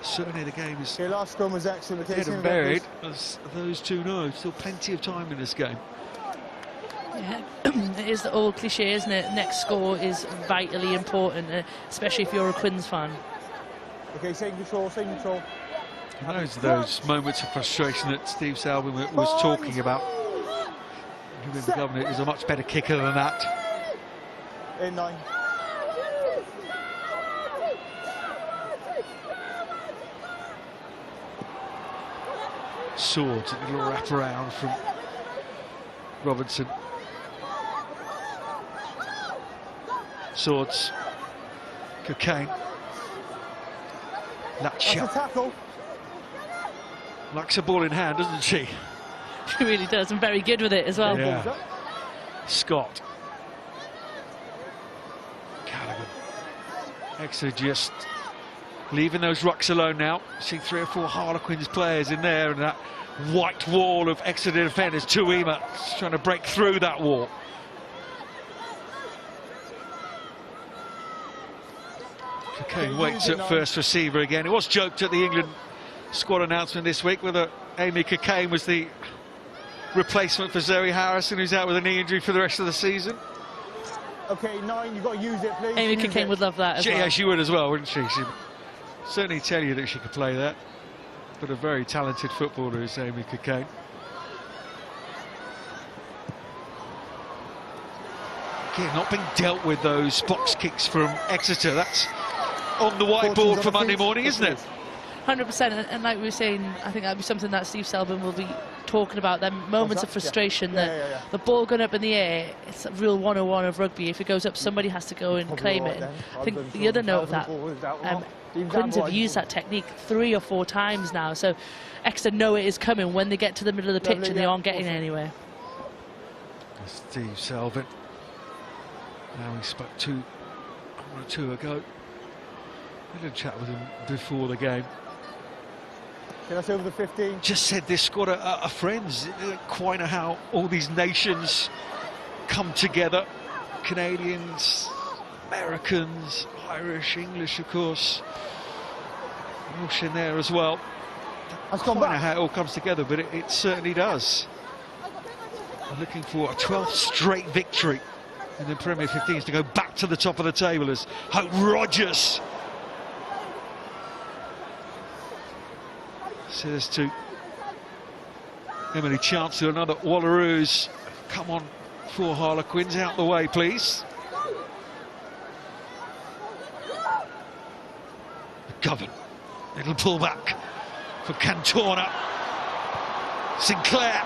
Certainly the game is last scrum was excellent. dead and buried, as those two know. Still plenty of time in this game. Yeah, it is the old cliche, isn't it? Next score is vitally important, especially if you're a Quins fan. Okay, same control, same control. Those moments of frustration that Steve Salvin was talking about. Ruben the Governor is a much better kicker than that. In 9. Swords, a little wraparound from Robertson. Swords, Cocaine. That's a tackle. Likes a ball in hand, doesn't she? She really does, and very good with it as well. Yeah. Scott. Callaghan. Exeter just leaving those rucks alone now. See 3 or 4 Harlequins players in there, and that white wall of Exeter defenders. Tuima trying to break through that wall. Cocaine waits at first receiver again. It was joked at the England squad announcement this week whether Amy Cocaine was the replacement for Zoe Harrison, who's out with a knee injury for the rest of the season. Okay, 9, you've got to use it, please. Amy Cocaine would love that as well. Yeah, she would as well, wouldn't she? She'd certainly tell you that she could play that. But a very talented footballer is Amy Cocaine. Again, not being dealt with those box kicks from Exeter. That's on the whiteboard for Monday morning, isn't it? 100%, and like we were saying, I think that'll be something that Steve Selby will be talking about, them moments of frustration, the ball going up in the air. It's a real 101 of rugby. If it goes up, somebody has to go and claim it. I think the other note of that, Quins have used that technique 3 or 4 times now, so Exeter know it is coming when they get to the middle of the pitch and they aren't getting anywhere. Steve Selvin. Now we spoke to 1 or 2 ago. I had a chat with him before the game. That's over the 15. Just said this squad are friends. They don't quite know how all these nations come together. Canadians, Americans, Irish, English, of course. Welsh in there as well. I don't know how it all comes together, but it certainly does. I'm looking for a 12th straight victory in the Premier 15s to go back to the top of the table as Hope Rogers says to Emily Chancellor, another Wallaroos. Come on, 4 Harlequins, out the way, please. McGovern, little pullback for Cantona. Sinclair.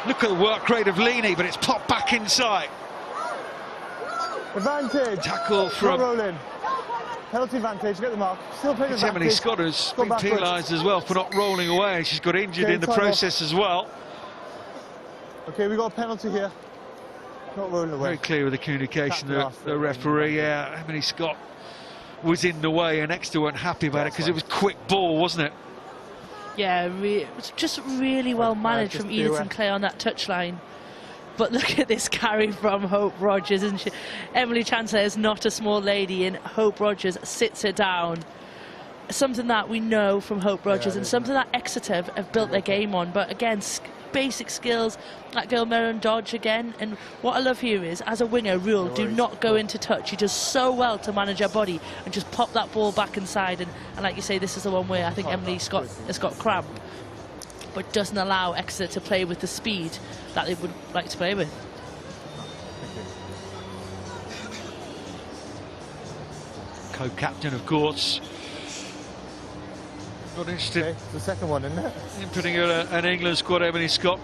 Look at the work rate of Leaney, but it's popped back inside. Advantage. Tackle from... Not rolling. Penalty advantage, get the mark. Still playing it's Emily Scott who's been penalised as well for not rolling away. She's got injured in the process as well. Okay, we got a penalty here. Not rolling away. Very clear with the communication, the referee. Yeah, Emily Scott was in the way and Exeter weren't happy about it because it was quick ball, wasn't it? Yeah, it was just really well managed from Edith Sinclair on that touchline. But look at this carry from Hope Rogers, isn't she? Emily Chancellor is not a small lady, and Hope Rogers sits her down. Something that we know from Hope Rogers, and something that Exeter have built their game on. But again, basic skills. That girl Merrin Dodge again. And what I love here is, as a winger rule, do not go into touch. She does so well to manage her body and just pop that ball back inside. And like you say, this is the one where I think Emily Scott has got cramp, but doesn't allow Exeter to play with the speed that they would like to play with. Co-captain, of course. Not interested. Okay, the second one, isn't it? In putting an England squad, Emily Scott.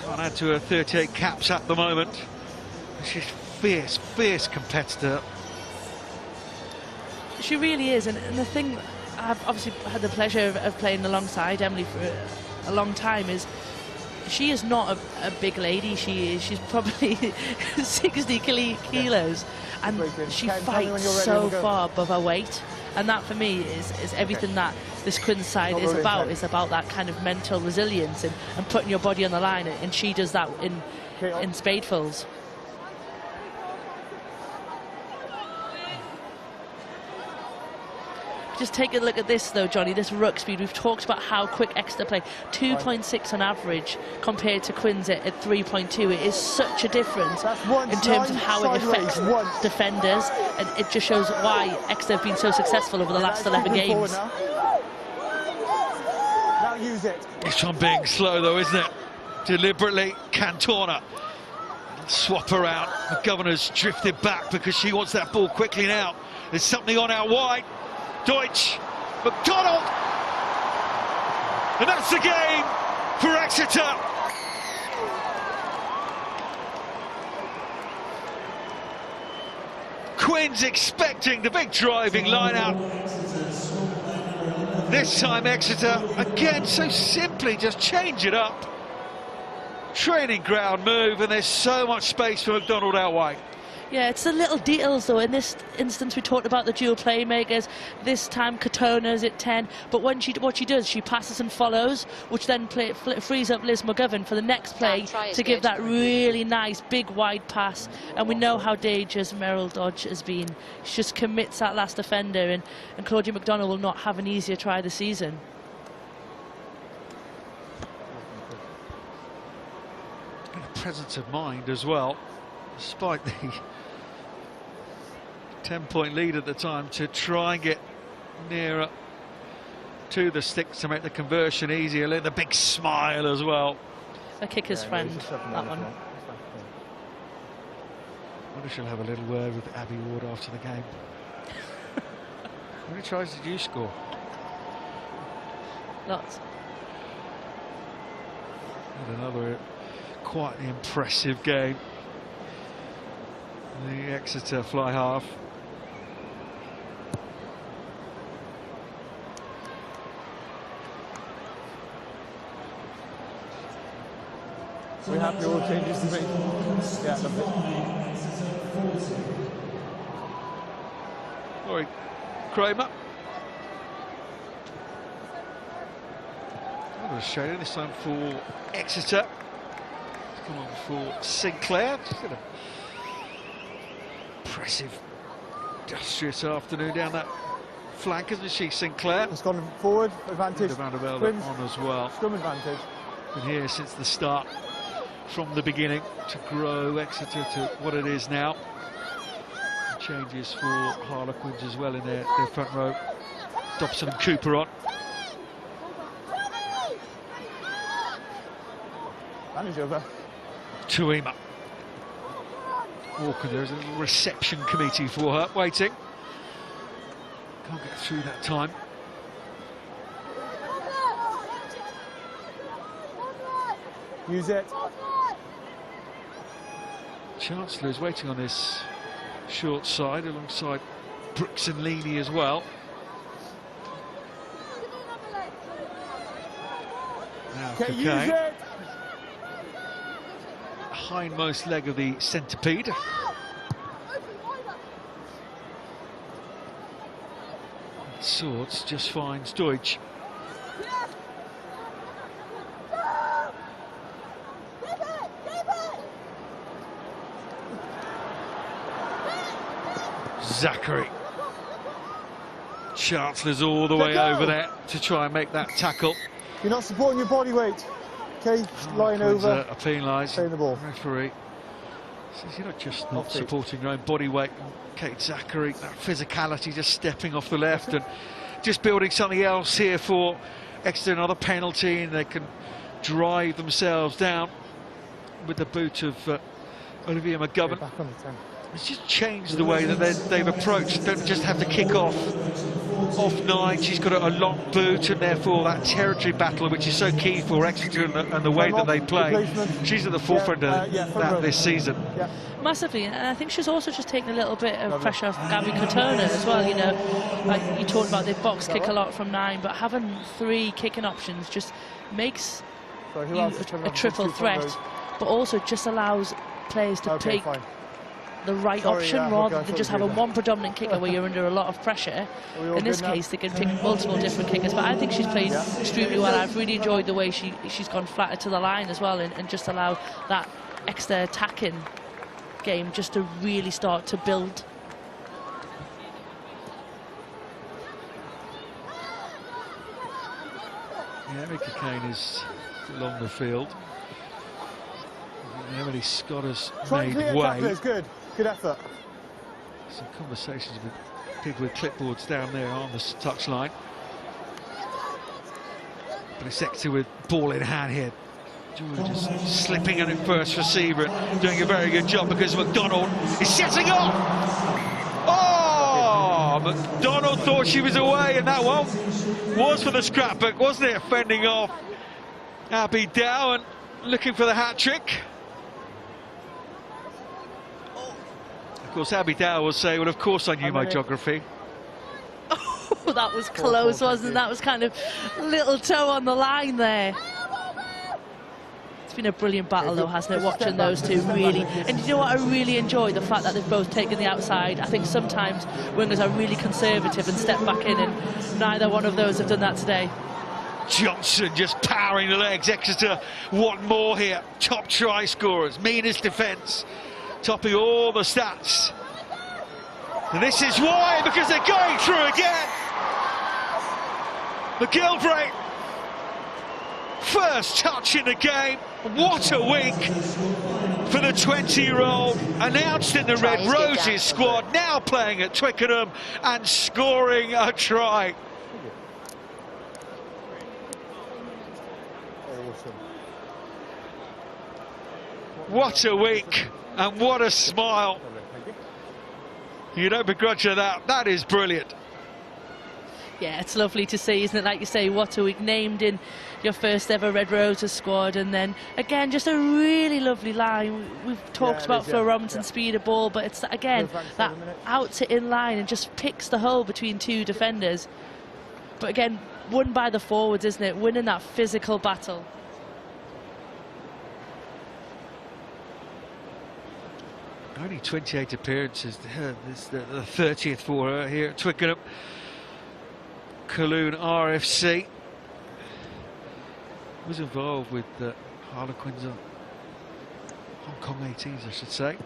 Can't add to her 38 caps at the moment. She's fierce, fierce competitor. She really is, and the thing I've obviously had the pleasure of playing alongside Emily for a long time is she is not a big lady. She's probably 60 kilos, and she fights so far above her weight. And that for me is everything that this Quins side is about. It's about that kind of mental resilience and putting your body on the line, and she does that in spadefuls. Just take a look at this though, Johnny, this ruck speed. We've talked about how quick Exeter play. 2.6 on average compared to Quins at 3.2. It is such a difference in terms of how it affects defenders, and it just shows why Exeter have been so successful over the last 11 games. Now use it. This one being slow though, isn't it? deliberately. Cantona. Swap around. McGovern's drifted back because she wants that ball quickly now. There's something on out wide. Deutsch. McDonald. And that's the game for Exeter. Quinn's expecting the big driving line out. This time Exeter, again, so simply just change it up. Training ground move, and there's so much space for McDonald out wide. Yeah, it's the little details though. In this instance, we talked about the dual playmakers. This time, Katona's at 10. But what she does, she passes and follows, which then frees up Liz McGovern for the next play to give that really nice big wide pass. And we know how dangerous Merrill Dodge has been. She just commits that last defender, and Claudia McDonald will not have an easier try this season. And a presence of mind as well, despite the 10-point lead at the time, to try and get nearer to the sticks to make the conversion easier. The big smile as well. A kicker's friend, that one. I wonder if she'll have a little word with Abby Ward after the game. How many tries did you score? Lots. And another quite impressive game. The Exeter fly half. We happy all changes to make. Yeah, lovely. Sorry, Kramer. Another Australian, this time for Exeter. Come on for Sinclair. Just an impressive, industrious afternoon down that flank, isn't she, Sinclair? It's gone forward, advantage. Vandervelde on as well. Scrum advantage. Been here since the start, from the beginning, to grow Exeter to what it is now. Changes for Harlequins as well in their front row. Dobson and Cooper on. Manage over. Tuima. Walker, there's a little reception committee for her, waiting. Can't get through that time. Use it. Chancellor is waiting on this short side alongside Brooks and Leaney as well. Now Okay, use it. Hindmost leg of the centipede. Swords just finds Deutsch. Zachary. Chancellor's all the way over there to try and make that tackle. You're not supporting your body weight. Okay, lying over. A penalised. Playing the ball. Referee says you're not just not supporting your own body weight. Kate Zachary, that physicality, just stepping off the left and just building something else here for Exeter. Another penalty, and they can drive themselves down with the boot of Olivia McGovern. Back on the 10. It's just changed the way that they've approached. Don't just have to kick off 9. She's got a long boot, and therefore that territory battle, which is so key for Exeter and the way that they play. She's at the forefront of that this season. Yeah. Massively, and I think she's also just taken a little bit of pressure off Gabby Katona as well. You know, like you talked about, they box kick a lot from 9, but having 3 kicking options just makes you a triple threat, but also just allows players to take the right option rather than just having one predominant kicker where you're under a lot of pressure. In this case, they can pick multiple different kickers, but I think she's played extremely well. I've really enjoyed the way she's gone flatter to the line as well, and just allowed that extra attacking game just to really start to build. Yeah, Emily Kane is along the field. Emily Scott has made way. It's good. Good effort. Some conversations with people with clipboards down there on the touchline. But it's Exeter with ball in hand here. Just slipping in at first receiver and doing a very good job because McDonald is setting off. Oh, McDonald thought she was away, and that one was for the scrapbook, wasn't it? Fending off Abby Dow and looking for the hat-trick. Of course, Abby Dow will say, well, of course I knew my geography. Oh, that was close, wasn't it? That was kind of little toe on the line there. It's been a brilliant battle, though, hasn't it, watching those two, really. And you know what I really enjoy? The fact that they've both taken the outside. I think sometimes wingers are really conservative and step back in, and neither one of those have done that today. Johnson just powering the legs. Exeter want more here. Top try scorers, meanest defence, topping all the stats. And this is why, because they're going through again. McGilvray, first touch in the game. What a week for the 20-year-old, announced in the Red Roses squad, now playing at Twickenham and scoring a try. What a week, and what a smile. You don't begrudge her that. That is brilliant. Yeah, it's lovely to see, isn't it? Like you say, what a week, named in your first ever Red Roses squad, and then again just a really lovely line. We've talked about Flo Robinson's speed of ball, but it's again that out to in line and just picks the hole between two defenders. But again, won by the forwards, isn't it? Winning that physical battle. Only 28 appearances. This is the 30th for her here at Twickenham. Kowloon RFC. Was involved with the Harlequins, Hong Kong 18s, I should say.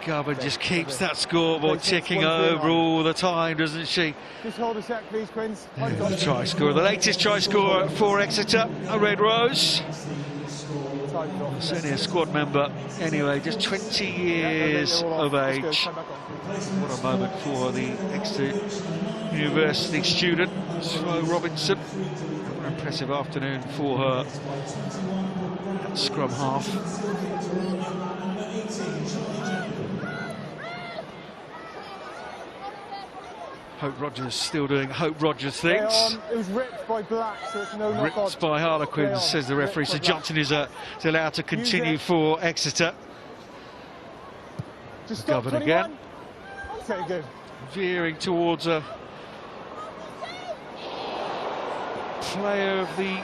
Garvin just keeps that scoreboard ticking over all the time, doesn't she? Just hold a sec, please, Quins. The try scorer, the latest try scorer for Exeter, a Red Rose. Certainly a squad member anyway, just 20 years of age. What a moment for the Exeter University student, Flo Robinson. What an impressive afternoon for her at scrum half. Hope Rogers still doing Hope Rogers things. It was ripped by Black, so it's no knock on. Ripped by Harlequins, says the referee. So Johnson is allowed to continue for Exeter. Just stop, McGovern again. Okay, good. Veering towards a player of the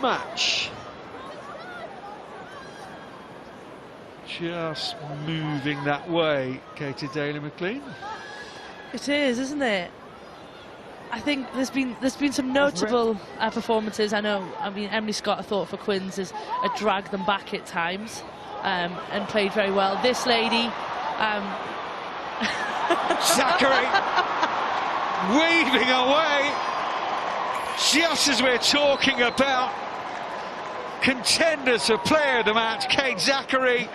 match. Just moving that way, Katie Daly-McLean. It is, isn't it? I think there's been some notable performances. I mean, Emily Scott, I thought for Quins has dragged them back at times and played very well. This lady, Zachary weaving away, just as we're talking about contenders for player of the match. Kate Zachary,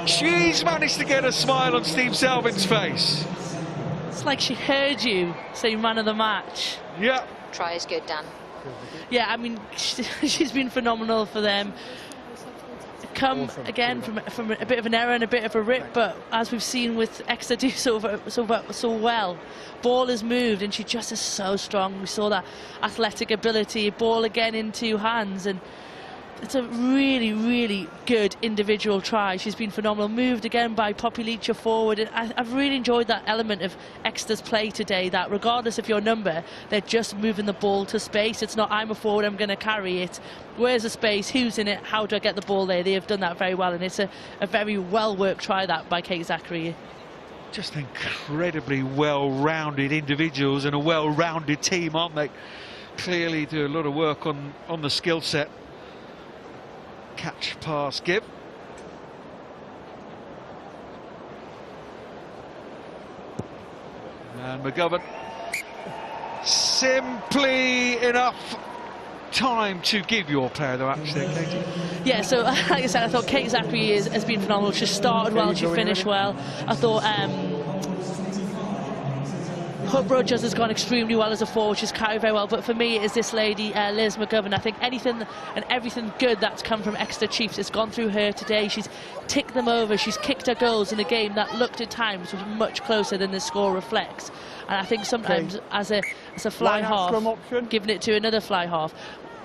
she's managed to get a smile on Steve Selvin's face. It's like she heard you say man of the match. Yeah. Try is good, Dan. Yeah, I mean, she's been phenomenal for them. Come again from a bit of an error and a bit of a rip, but as we've seen with Exeter do so well, ball is moved and she just is so strong. We saw that athletic ability, ball again in two hands, and it's a really, really good individual try. She's been phenomenal. Moved again by Poppy Leacher forward. And I've really enjoyed that element of Exeter's play today, that regardless of your number, they're just moving the ball to space. It's not, I'm a forward, I'm going to carry it. Where's the space? Who's in it? How do I get the ball there? They have done that very well, and it's a very well-worked try, that, by Kate Zachary. Just incredibly well-rounded individuals and a well-rounded team, aren't they? Clearly do a lot of work on the skill set. Catch, pass, give. And McGovern, simply enough time to give your player the match there, Katie. Yeah, so like I said, I thought Kate Zachary has been phenomenal. She started well, she finished well. I thought Hope Rogers has gone extremely well as a forward. She's carried very well. But for me, it is this lady, Liz McGovern. I think anything and everything good that's come from Exeter Chiefs has gone through her today. She's ticked them over. She's kicked her goals in a game that looked at times was much closer than the score reflects. And I think sometimes as a fly half, giving it to another fly half,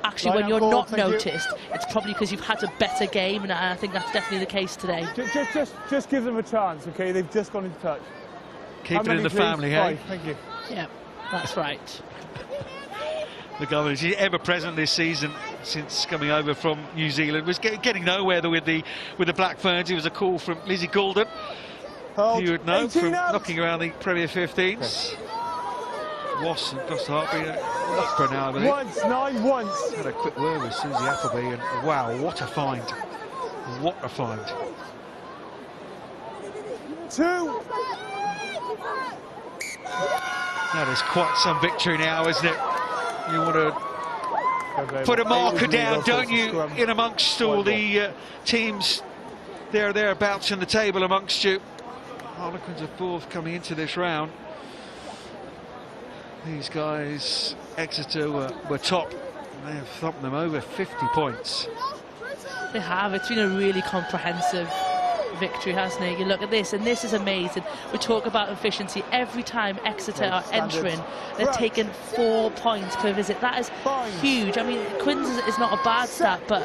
actually when you're not noticed, it's probably because you've had a better game, and I think that's definitely the case today. Just give them a chance, okay? They've just gone into touch. Keep it in the family, hey? Thank you. Yeah, that's right. The governor, she's ever present this season since coming over from New Zealand. Was getting nowhere with the Black Ferns. It was a call from Lizzie Goulden, who you would know from knocking around the Premier 15s. Wass and Costa Hartby, for now, I believe. Once. Had a quick word with Susie Appleby, and wow, what a find! What a find! 2. That is quite some victory now, isn't it? You want to put a marker down, don't you, in amongst all the teams thereabouts in the table amongst you. Harlequins are 4th coming into this round. These guys, Exeter, were top. They have thumped them over 50 points. They have. It's been a really comprehensive victory, hasn't it? You look at this, and this is amazing. We talk about efficiency. Every time Exeter are entering, they're taking 4 points per visit. That is huge. I mean, Quins is not a bad stat, but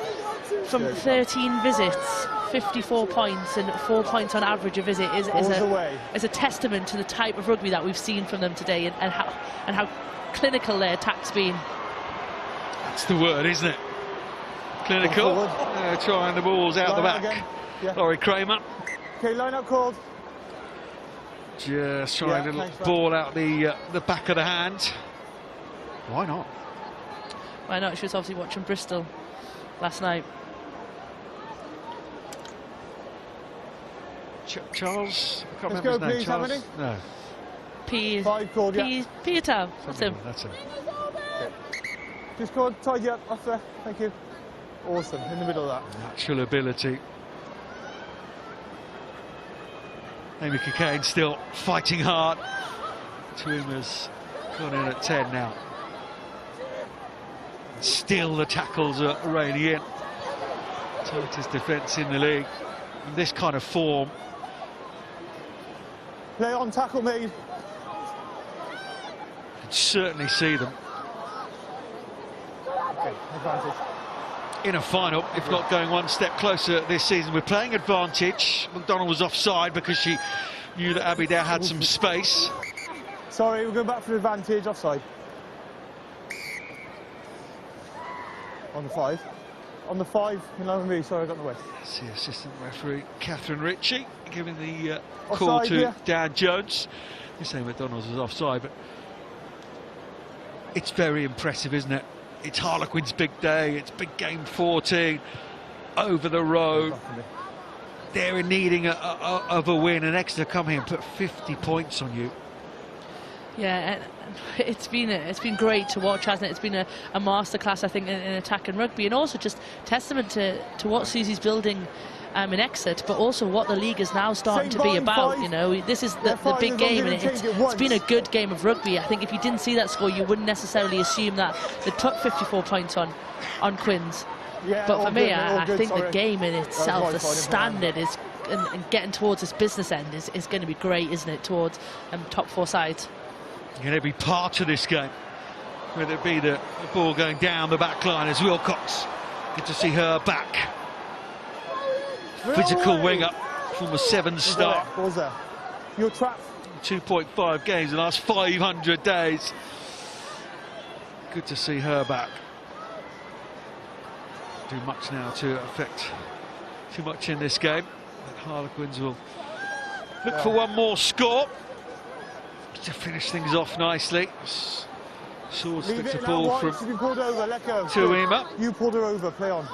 from 13 visits, 54 points and 4 points on average a visit is a testament to the type of rugby that we've seen from them today, and how clinical their attack's been. That's the word, isn't it? Clinical. Trying the balls out the back. Yeah. Laurie Kramer. Okay, line up called. Just trying to ball out the back of the hand. Why not? Why not? She was obviously watching Bristol last night. Charles? I can't Let's remember go, his name. please. How Charles? many? No. 5 called, Peter. That's him. That's him. Okay. Just called, tidy up, off there. Thank you. Awesome, in the middle of that. Natural ability. Amy Cockayne still fighting hard. Twim has gone in at 10 now. Still the tackles are raining in. Tightest defence in the league. In this kind of form. Play on, tackle made. You can certainly see them. Okay, advantage. In a final, if not going one step closer this season. We're playing advantage. McDonald was offside because she knew that Abby Dow had some space. Sorry, we're going back for advantage, offside. On the 5. On the 5, in line with me, sorry, I got in the way. It's the assistant referee, Catherine Ritchie, giving the call to Dan Jones. You're saying McDonald's was offside, but it's very impressive, isn't it? It's Harlequins' big day, it's big game 14, over the road. They're in needing of a win, and Exeter come here and put 50 points on you. Yeah, it's been great to watch, hasn't it? It's been a masterclass, I think, in attack and rugby, and also just testament to what Susie's building in Exeter, but also what the league is now starting to be about. You know, this is the big game, and it's been a good game of rugby. I think if you didn't see that score, you wouldn't necessarily assume that they took 54 points on Quins. Yeah, but for me, I think sorry. the game in itself, the standard is, and getting towards this business end is going to be great, isn't it? Towards top 4 sides. In every part of this game, whether it be the ball going down the back line as Wilcox. Good to see her back. Physical winger from a 7-star. What was that? Your trap. 2.5 games in the last 500 days. Good to see her back. Do much now to affect too much in this game. But Harlequins will look for one more score to finish things off nicely. Sword sticks a ball from Tuima. You pulled her over, play on.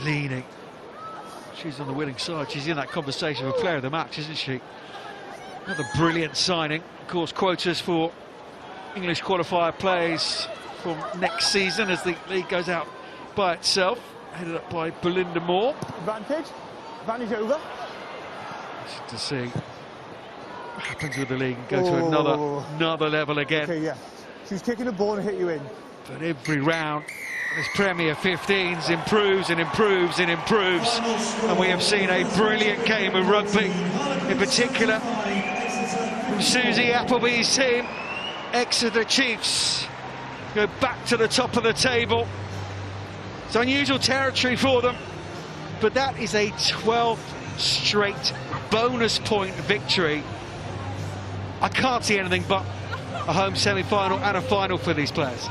Leaning. She's on the winning side. She's in that conversation for player of the match, isn't she? Another brilliant signing. Of course, quotas for English qualifier players from next season as the league goes out by itself. Headed up by Belinda Moore. Advantage over. To see happens with the league and go to another level again. Okay, yeah. She's kicking the ball and hit you in. But every round, this Premier 15s improves and improves and improves. And we have seen a brilliant game of rugby, in particular from Susie Appleby's team. Exeter Chiefs go back to the top of the table. It's unusual territory for them, but that is a 12th straight bonus point victory. I can't see anything but a home semi-final and a final for these players.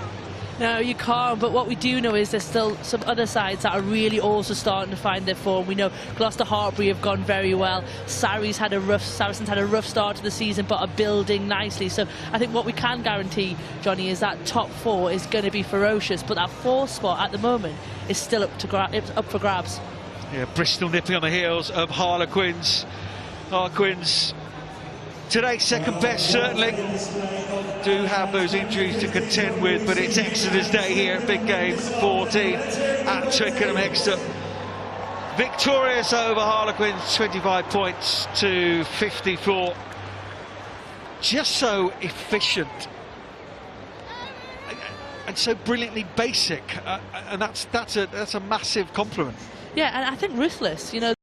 No, you can't, but what we do know is there's still some other sides that are really also starting to find their form. We know Gloucester Hartpury have gone very well. Saracens had a rough start to the season, but are building nicely. So I think what we can guarantee, Johnny, is that top four is going to be ferocious, but that fourth spot at the moment is still up for grabs. Yeah, Bristol nipping on the heels of Harlequins. Harlequins today second best, certainly. Do have those injuries to contend with, but it's Exeter's day here. Big game 14 at Twickenham. Exeter victorious over Harlequins, 25 points to 54. Just so efficient and so brilliantly basic, and that's a massive compliment. Yeah, and I think ruthless. You know.